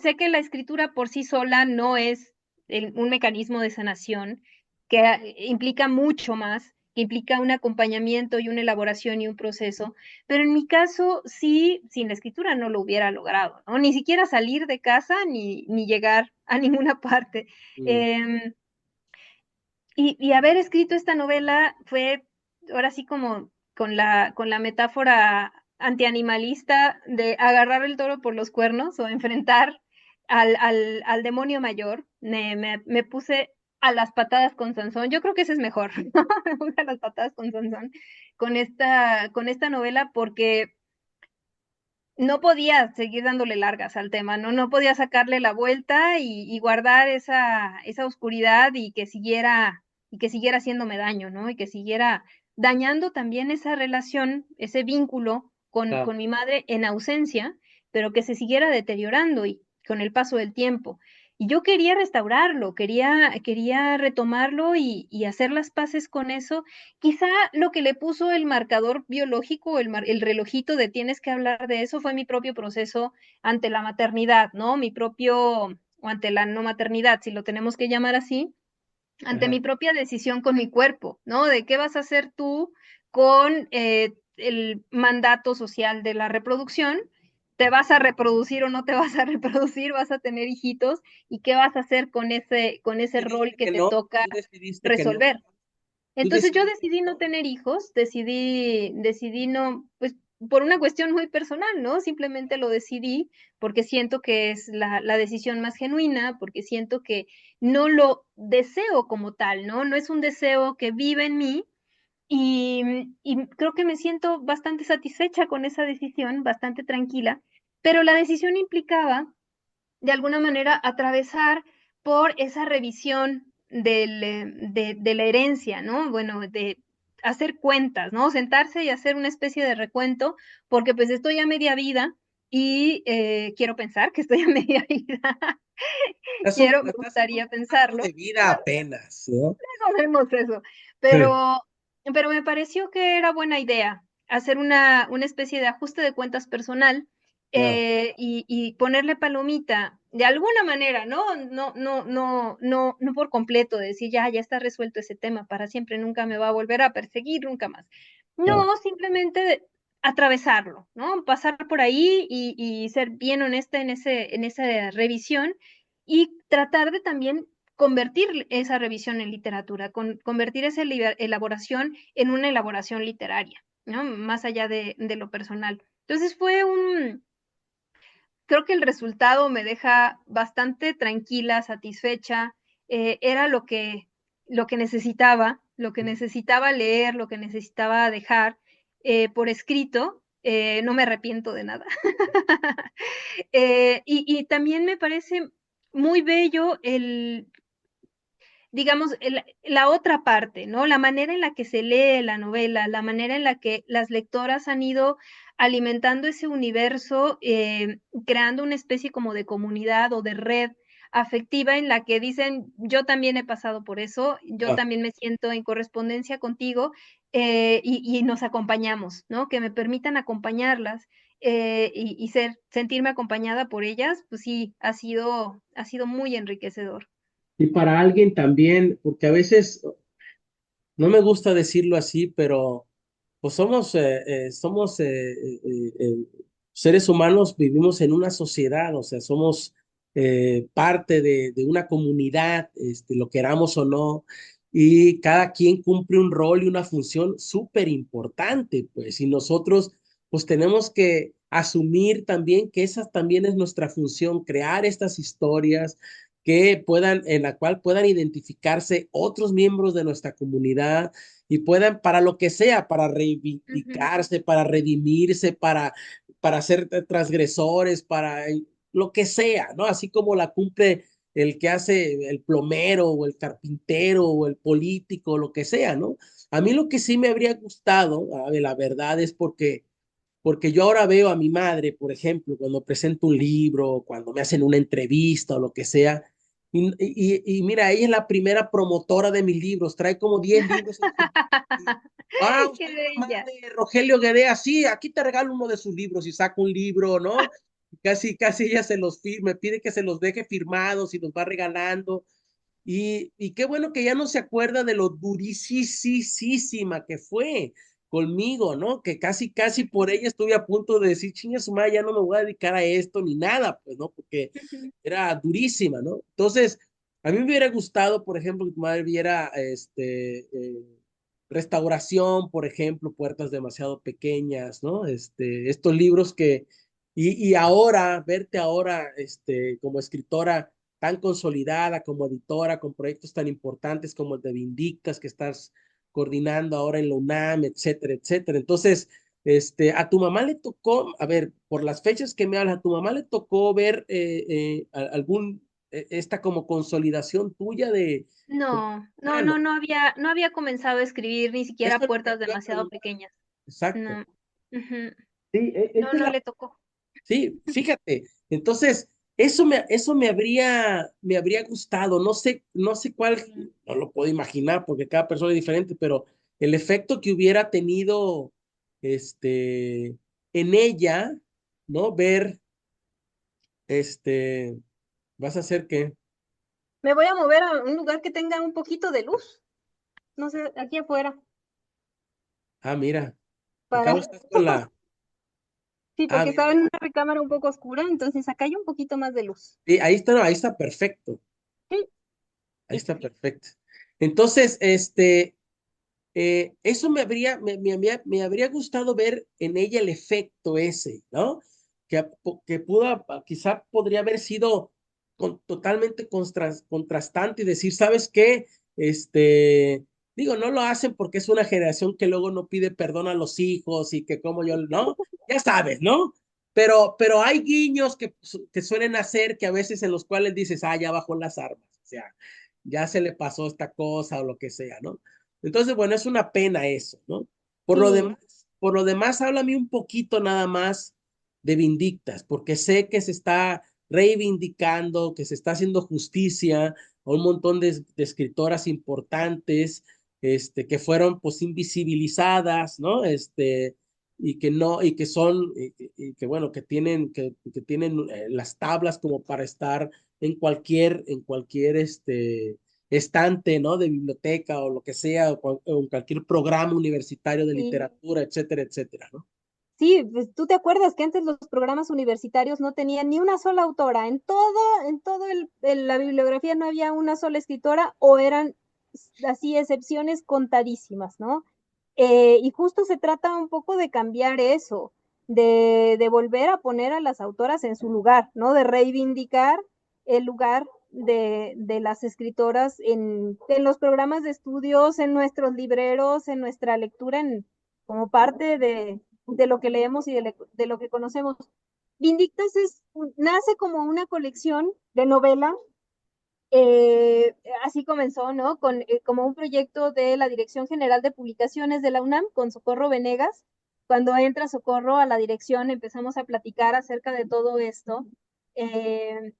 Sé que la escritura por sí sola no es un mecanismo de sanación, que implica mucho más, que implica un acompañamiento y una elaboración y un proceso, pero en mi caso sí, sin la escritura no lo hubiera logrado, ¿no? Ni siquiera salir de casa ni llegar a ninguna parte. Mm, Em, y haber escrito esta novela fue ahora sí como con la metáfora antianimalista de agarrar el toro por los cuernos o enfrentar al demonio mayor. Me puse a las patadas con Sansón. Yo creo que ese es mejor. Me puse a las patadas con Sansón con esta novela porque no podía seguir dándole largas al tema, ¿no? No podía sacarle la vuelta y guardar esa oscuridad y que siguiera haciéndome daño, ¿no? Y que siguiera dañando también esa relación, ese vínculo ah, con mi madre en ausencia, pero que se siguiera deteriorando y con el paso del tiempo. Y yo quería restaurarlo, quería retomarlo y hacer las paces con eso. Quizá lo que le puso el marcador biológico, el relojito de tienes que hablar de eso, fue mi propio proceso ante la maternidad, ¿no? O ante la no maternidad, si lo tenemos que llamar así, ante mi ajá, propia decisión con mi cuerpo, ¿no? De qué vas a hacer tú con el mandato social de la reproducción te vas a reproducir o no te vas a reproducir, vas a tener hijitos, y qué vas a hacer con ese rol Decidiste que que te no, toca tú decidiste que no, resolver. tú Entonces yo decidiste decidí que no no. tener hijos, decidí no, pues por una cuestión muy personal, ¿no? Simplemente lo decidí porque siento que es la decisión más genuina, porque siento que no lo deseo como tal, ¿no? No es un deseo que vive en mí, y creo que me siento bastante satisfecha con esa decisión, bastante tranquila, pero la decisión implicaba de alguna manera atravesar por esa revisión de la herencia, ¿no? Bueno, de hacer cuentas, ¿no? Sentarse y hacer una especie de recuento, porque pues estoy a media vida y quiero pensar que estoy a media vida. Me Estás en un gustaría cuarto pensarlo. de vida apenas, ¿no? No vemos eso, Sí, pero, pero me pareció que era buena idea hacer una especie de ajuste de cuentas personal, claro. y ponerle palomita de alguna manera, ¿no? No por completo, de decir, ya está resuelto ese tema para siempre, nunca me va a volver a perseguir, nunca más. Claro. No, simplemente atravesarlo, ¿no? Pasar por ahí y ser bien honesta en esa revisión, y tratar de también convertir esa revisión en literatura, convertir esa elaboración en una elaboración literaria, ¿no? Más allá de lo personal. Entonces creo que el resultado me deja bastante tranquila, satisfecha, era lo que necesitaba leer, lo que necesitaba dejar por escrito, no me arrepiento de nada. Y también me parece muy bello digamos, la otra parte, ¿no? La manera en la que se lee la novela, la manera en la que las lectoras han ido alimentando ese universo, creando una especie como de comunidad o de red afectiva en la que dicen, yo también he pasado por eso, yo Ah, también me siento en correspondencia contigo, y nos acompañamos, ¿no? Que me permitan acompañarlas, sentirme acompañada por ellas, pues sí, ha sido muy enriquecedor. y para alguien también, porque a veces, no me gusta decirlo así, pero pues seres humanos, vivimos en una sociedad, o sea, somos parte de una comunidad, lo queramos o no, y cada quien cumple un rol y una función súper importante, pues, y nosotros pues tenemos que asumir también que esa también es nuestra función, crear estas historias en la cual puedan identificarse otros miembros de nuestra comunidad y puedan, para lo que sea, para Ujú. reivindicarse, para redimirse, para ser transgresores, para lo que sea, ¿no? Así como la cumple el que hace el plomero o el carpintero o el político, lo que sea, ¿no? A mí lo que sí me habría gustado, a ver, la verdad es porque yo ahora veo a mi madre, por ejemplo, cuando presento un libro, cuando me hacen una entrevista o lo que sea, y mira, ella es la primera promotora de mis libros, trae como 10 libros en su... Qué Soy la mamá bella. de Rogelio Guedea, sí, aquí te regalo uno de sus libros y saco un libro, ¿no? Casi ella se los firma, me pide que se los deje firmados y los va regalando. Y qué bueno que ya no se acuerda de lo durísima que fue conmigo, ¿no? Que casi por ella estuve a punto de decir, chinga su madre, ya no me voy a dedicar a esto ni nada, pues, ¿no? Porque Ujú. era durísima, ¿no? Entonces, a mí me hubiera gustado, por ejemplo, que tu madre viera Restauración, por ejemplo, Puertas demasiado pequeñas, ¿no? Estos libros y ahora, verte ahora, como escritora tan consolidada, como editora, con proyectos tan importantes como el de Vindictas, que estás coordinando ahora en la UNAM, etcétera, etcétera. Entonces, a tu mamá le tocó, a ver, por las fechas que me hablas, a tu mamá le tocó ver esta como consolidación tuya de, como, no, No había comenzado a escribir ni siquiera eso es lo que puertas te iba a demasiado preguntar. pequeñas. Exacto. No. Ujú. Sí, No, esa es no la, le tocó. sí, fíjate. Entonces, eso me habría gustado. No sé cuál, Sí. no lo puedo imaginar porque cada persona es diferente, pero el efecto que hubiera tenido, este, en ella, ¿no? Ver, este, vas a hacer que, Me voy a mover a un lugar que tenga un poquito de luz. No sé, aquí afuera. mira, Para. acabo de estar con Sí, Ah, porque estaba bien. en una recámara un poco oscura, entonces acá hay un poquito más de luz. Sí, ahí está, no, ahí está perfecto. Sí, Ahí está perfecto. Entonces, eso me habría gustado ver en ella el efecto ese, ¿no? Que pudo, quizá podría haber sido totalmente contrastante y decir, ¿sabes qué? Digo, no lo hacen porque es una generación que luego no pide perdón a los hijos y que como yo, ¿no? Ya sabes, ¿no? Pero hay guiños que suelen hacer que a veces en los cuales dices, ah, ya bajó las armas, o sea, ya se le pasó esta cosa o lo que sea, ¿no? Entonces, bueno, es una pena eso, ¿no? Por lo sí, demás, por lo demás, háblame un poquito nada más de Vindictas, porque sé que se está reivindicando, que se está haciendo justicia a un montón de escritoras importantes, que fueron pues invisibilizadas, ¿no? Y que no, y que son, y que bueno, que tienen las tablas como para estar en cualquier, estante, ¿no? De biblioteca o lo que sea, o en cualquier programa universitario de sí. literatura, etcétera, etcétera, ¿no? Sí, pues tú te acuerdas que antes los programas universitarios no tenían ni una sola autora, en todo la bibliografía no había una sola escritora o eran así excepciones contadísimas, ¿no? Y justo se trata un poco de cambiar eso, de volver a poner a las autoras en su lugar, ¿no? De reivindicar el lugar de las escritoras en los programas de estudios, en nuestros libreros, en nuestra lectura, como parte de lo que leemos y de lo que conocemos. Vindictas nace como una colección de novela, así comenzó, ¿no? Como un proyecto de la Dirección General de Publicaciones de la UNAM con Socorro Venegas. Cuando entra Socorro a la dirección empezamos a platicar acerca de todo esto,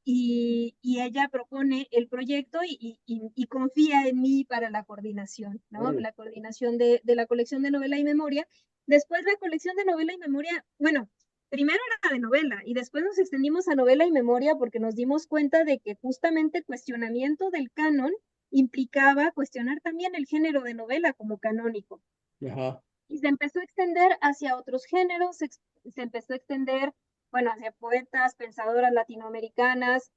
y ella propone el proyecto y confía en mí para la coordinación, ¿no? Órale. La coordinación de la colección de novela y memoria. Después la colección de novela y memoria, bueno, primero era de novela y después nos extendimos a novela y memoria porque nos dimos cuenta de que justamente el cuestionamiento del canon implicaba cuestionar también el género de novela como canónico. Ajá. Y se empezó a extender hacia otros géneros, se empezó a extender, bueno, hacia poetas, pensadoras latinoamericanas,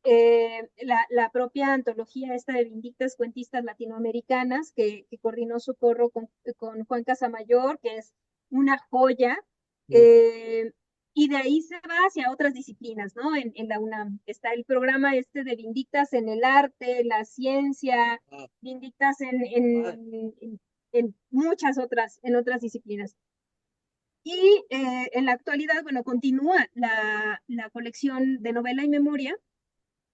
la propia antología esta de Vindictas Cuentistas Latinoamericanas, que coordinó Socorro con Juan Casamayor, que es una joya, Mm. eh, y de ahí se va hacia otras disciplinas, ¿no? En la UNAM está el programa este de Vindictas en el arte, la ciencia, Ah, Vindictas padre. en muchas otras disciplinas. Y en la actualidad, bueno, continúa la colección de novela y memoria.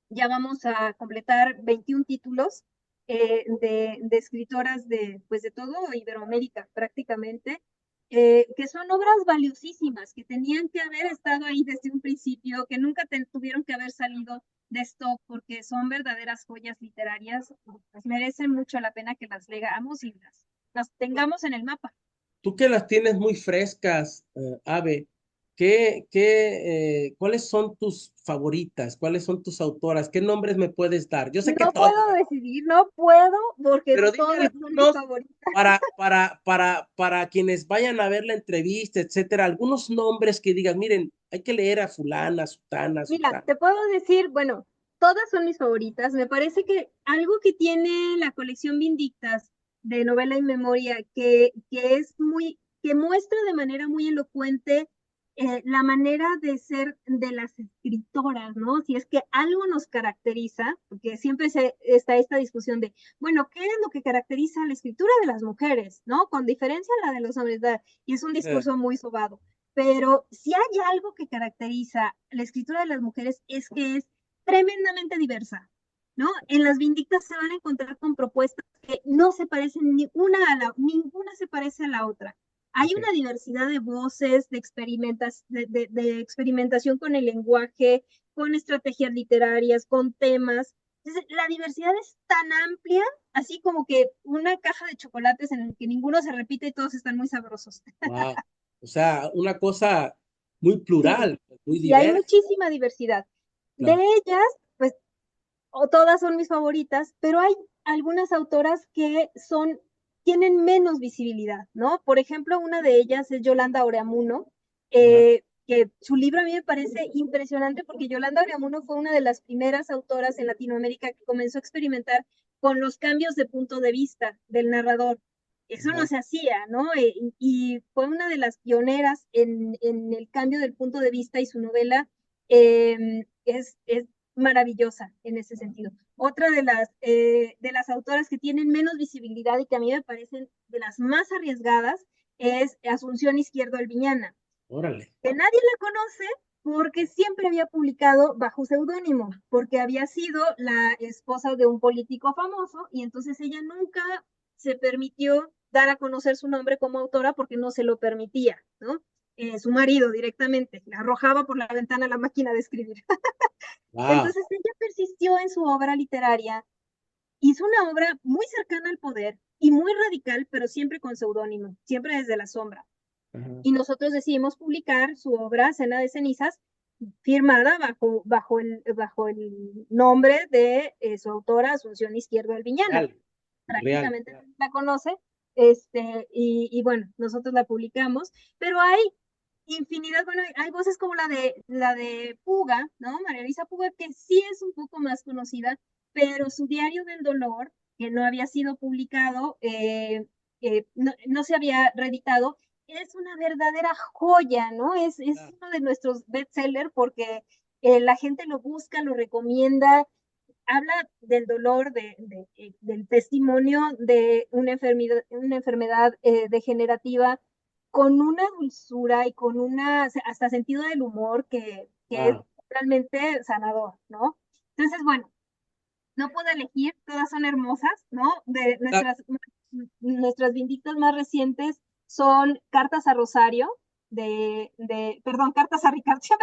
Ya vamos a completar 21 títulos de escritoras pues de todo Iberoamérica prácticamente, que son obras valiosísimas, que tenían que haber estado ahí desde un principio, que nunca tuvieron que haber salido de stock, porque son verdaderas joyas literarias, pues merecen mucho la pena que las leamos y las tengamos en el mapa. Tú que las tienes muy frescas, Ave, ¿cuáles son tus favoritas? ¿Cuáles son tus autoras? ¿Qué nombres me puedes dar? Yo sé que No todas, puedo decidir, no puedo, porque pero dime todas son mis algunos favoritas. para quienes vayan a ver la entrevista, etcétera, algunos nombres que digan, miren, hay que leer a fulana, sutana, Mira, sutana. te puedo decir, bueno, todas son mis favoritas. Me parece que algo que tiene la colección Vindictas de novela y memoria, que muestra de manera muy elocuente la manera de ser de las escritoras, ¿no? Si es que algo nos caracteriza, porque siempre está esta discusión de, bueno, ¿qué es lo que caracteriza a la escritura de las mujeres, ¿no? Con diferencia a la de los hombres, ¿verdad? Y es un Eh, discurso muy sobado. Pero si hay algo que caracteriza la escritura de las mujeres es que es tremendamente diversa, ¿no? En las Vindictas se van a encontrar con propuestas que no se parecen ninguna se parece a la otra. Hay ok. una diversidad de voces, de experimentación con el lenguaje, con estrategias literarias, con temas. Entonces, la diversidad es tan amplia, así como que una caja de chocolates en el que ninguno se repite y todos están muy sabrosos. Wow. O sea, una cosa muy Sí, plural, muy sí, hay diversa. muchísima diversidad. De Claro. ellas, pues, o todas son mis favoritas, pero hay algunas autoras que tienen menos visibilidad, ¿no? Por ejemplo, una de ellas es Yolanda Oreamuno. Ajá. que su libro a mí me parece impresionante porque Yolanda Oriamuno fue una de las primeras autoras en Latinoamérica que comenzó a experimentar con los cambios de punto de vista del narrador. Eso no Ajá. se hacía, ¿no? Y fue una de las pioneras en el cambio del punto de vista y su novela es maravillosa en ese sentido. Otra de las autoras que tienen menos visibilidad y que a mí me parecen de las más arriesgadas es Asunción Izquierdo Alviñana, Órale. que nadie la conoce porque siempre había publicado bajo seudónimo, porque había sido la esposa de un político famoso y entonces ella nunca se permitió dar a conocer su nombre como autora porque no se lo permitía, ¿no? Su marido directamente, la arrojaba por la ventana la máquina de escribir. Wow. Entonces ella persistió en su obra literaria, hizo una obra muy cercana al poder y muy radical, pero siempre con seudónimo, siempre desde la sombra. Ajá. Y nosotros decidimos publicar su obra Cena de Cenizas, firmada bajo el nombre de su autora Asunción Izquierdo Alviñana. Real, real. Prácticamente la conoce, y bueno, nosotros la publicamos, pero hay infinidad, bueno, hay voces como la de Puga, ¿no? María Luisa Puga, que sí es un poco más conocida, pero su Diario del Dolor, que no había sido publicado, no se había reeditado, es una verdadera joya, ¿no? Es Claro. uno de nuestros bestsellers porque la gente lo busca, lo recomienda, habla del dolor, del testimonio de una enfermedad degenerativa con una dulzura y con una, hasta sentido del humor que es Wow. realmente sanador, ¿no? Entonces, bueno, no puedo elegir, todas son hermosas, ¿no? De Ah, nuestras vindictas más recientes son Cartas a Rosario, perdón, Cartas a Ricardo, ya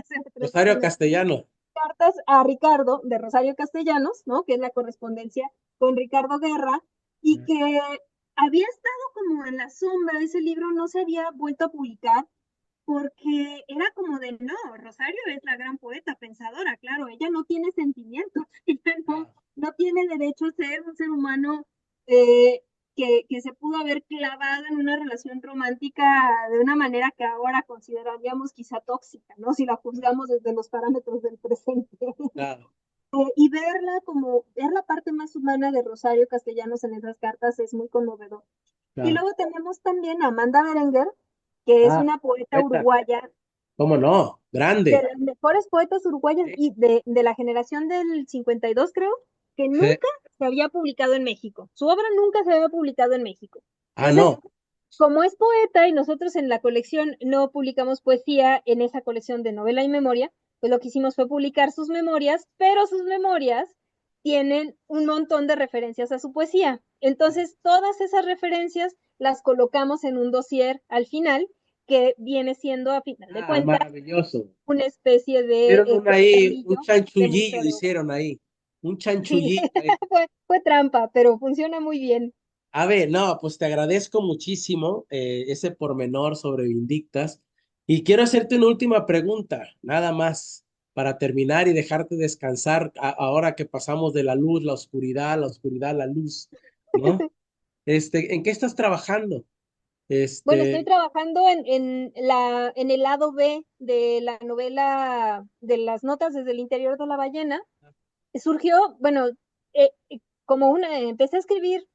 se Rosario me Castellano. cartas a Ricardo de Rosario Castellanos, ¿no? Que es la correspondencia con Ricardo Guerra, y que había estado como en la sombra, ese libro no se había vuelto a publicar porque era como de, no, Rosario es la gran poeta pensadora, claro, ella no tiene sentimientos, ella Wow. no tiene derecho a ser un ser humano eh, que se pudo haber clavado en una relación romántica de una manera que ahora consideraríamos quizá tóxica, ¿no? Si la juzgamos desde los parámetros del presente. Claro, Y verla como, ver la parte más humana de Rosario Castellanos en esas cartas es muy conmovedor. Y claro. luego tenemos también a Amanda Berenguer, que es Ah, una poeta poeta. uruguaya, ¿Cómo no? de Grande. las mejores poetas uruguayas Sí. y de la generación del 52, creo, que Sí. nunca se había publicado en México. Su obra nunca se había publicado en México. Ah, Entonces, no. como es poeta y nosotros en la colección no publicamos poesía en esa colección de novela y memoria, pues lo que hicimos fue publicar sus memorias, pero sus memorias tienen un montón de referencias a su poesía. Entonces, todas esas referencias las colocamos en un dossier al final, que viene siendo, a final de Ah, cuentas, maravilloso. una especie de Hicieron un ahí, un cuadernillo de chanchullillo, museo. hicieron ahí. Un Sí, chanchullillo ahí. fue trampa, pero funciona muy bien. A ver, no, pues te agradezco muchísimo ese pormenor sobre Vindictas. Y quiero hacerte una última pregunta, nada más, para terminar y dejarte descansar ahora que pasamos de la luz, la oscuridad, la luz, ¿no? ¿En qué estás trabajando? Bueno, estoy Este, trabajando en el lado B de la novela de las notas desde el interior de la ballena. Surgió, bueno, empecé a escribir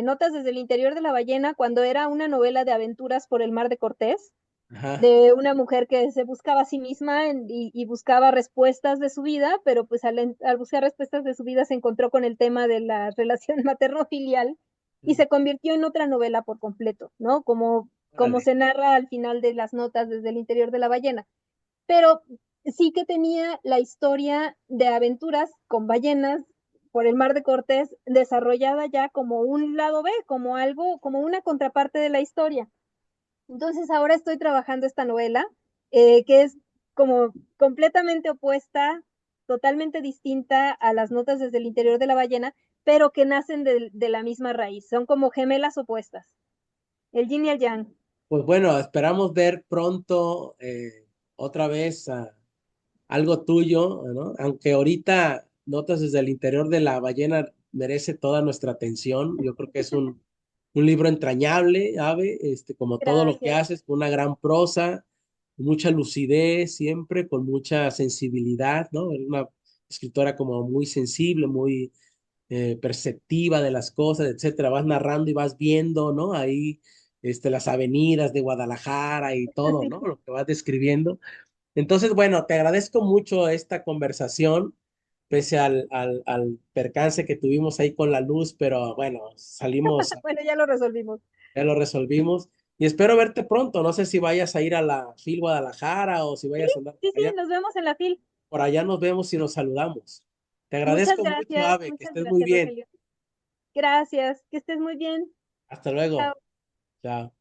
notas desde el interior de la ballena cuando era una novela de aventuras por el mar de Cortés, ajá, de una mujer que se buscaba a sí misma y buscaba respuestas de su vida, pero pues al buscar respuestas de su vida se encontró con el tema de la relación materno-filial y se convirtió en otra novela por completo, ¿no? Como órale. se narra al final de las notas desde el interior de la ballena. Pero sí que tenía la historia de aventuras con ballenas por el mar de Cortés desarrollada ya como un lado B, como algo, como una contraparte de la historia. Entonces ahora estoy trabajando esta novela, que es como completamente opuesta, totalmente distinta a las notas desde el interior de la ballena, pero que nacen de la misma raíz. Son como gemelas opuestas, el yin y el yang. Pues bueno, esperamos ver pronto otra vez algo tuyo, ¿no? Aunque ahorita Notas desde el interior de la ballena merece toda nuestra atención. Yo creo que es un libro entrañable, Ave, como todo lo que Gracias. haces, con una gran prosa. mucha lucidez siempre, con mucha sensibilidad, ¿no? Era una escritora como muy sensible, muy perceptiva de las cosas, etcétera. Vas narrando y vas viendo, ¿no? Ahí las avenidas de Guadalajara y todo, ¿no? Lo que vas describiendo. Entonces, bueno, te agradezco mucho esta conversación, pese al percance que tuvimos ahí con la luz, pero bueno, salimos, Bueno, ya lo resolvimos. ya lo resolvimos. Y espero verte pronto. No sé si vayas a ir a la FIL Guadalajara o si Sí, vayas a andar sí, por sí, allá. nos vemos en la fil. Por allá nos vemos y nos saludamos. Te agradezco mucho, Ave, que Muchas estés muy gracias, bien. Rogelio. Gracias, que estés muy bien. Hasta Chao. luego. Chao.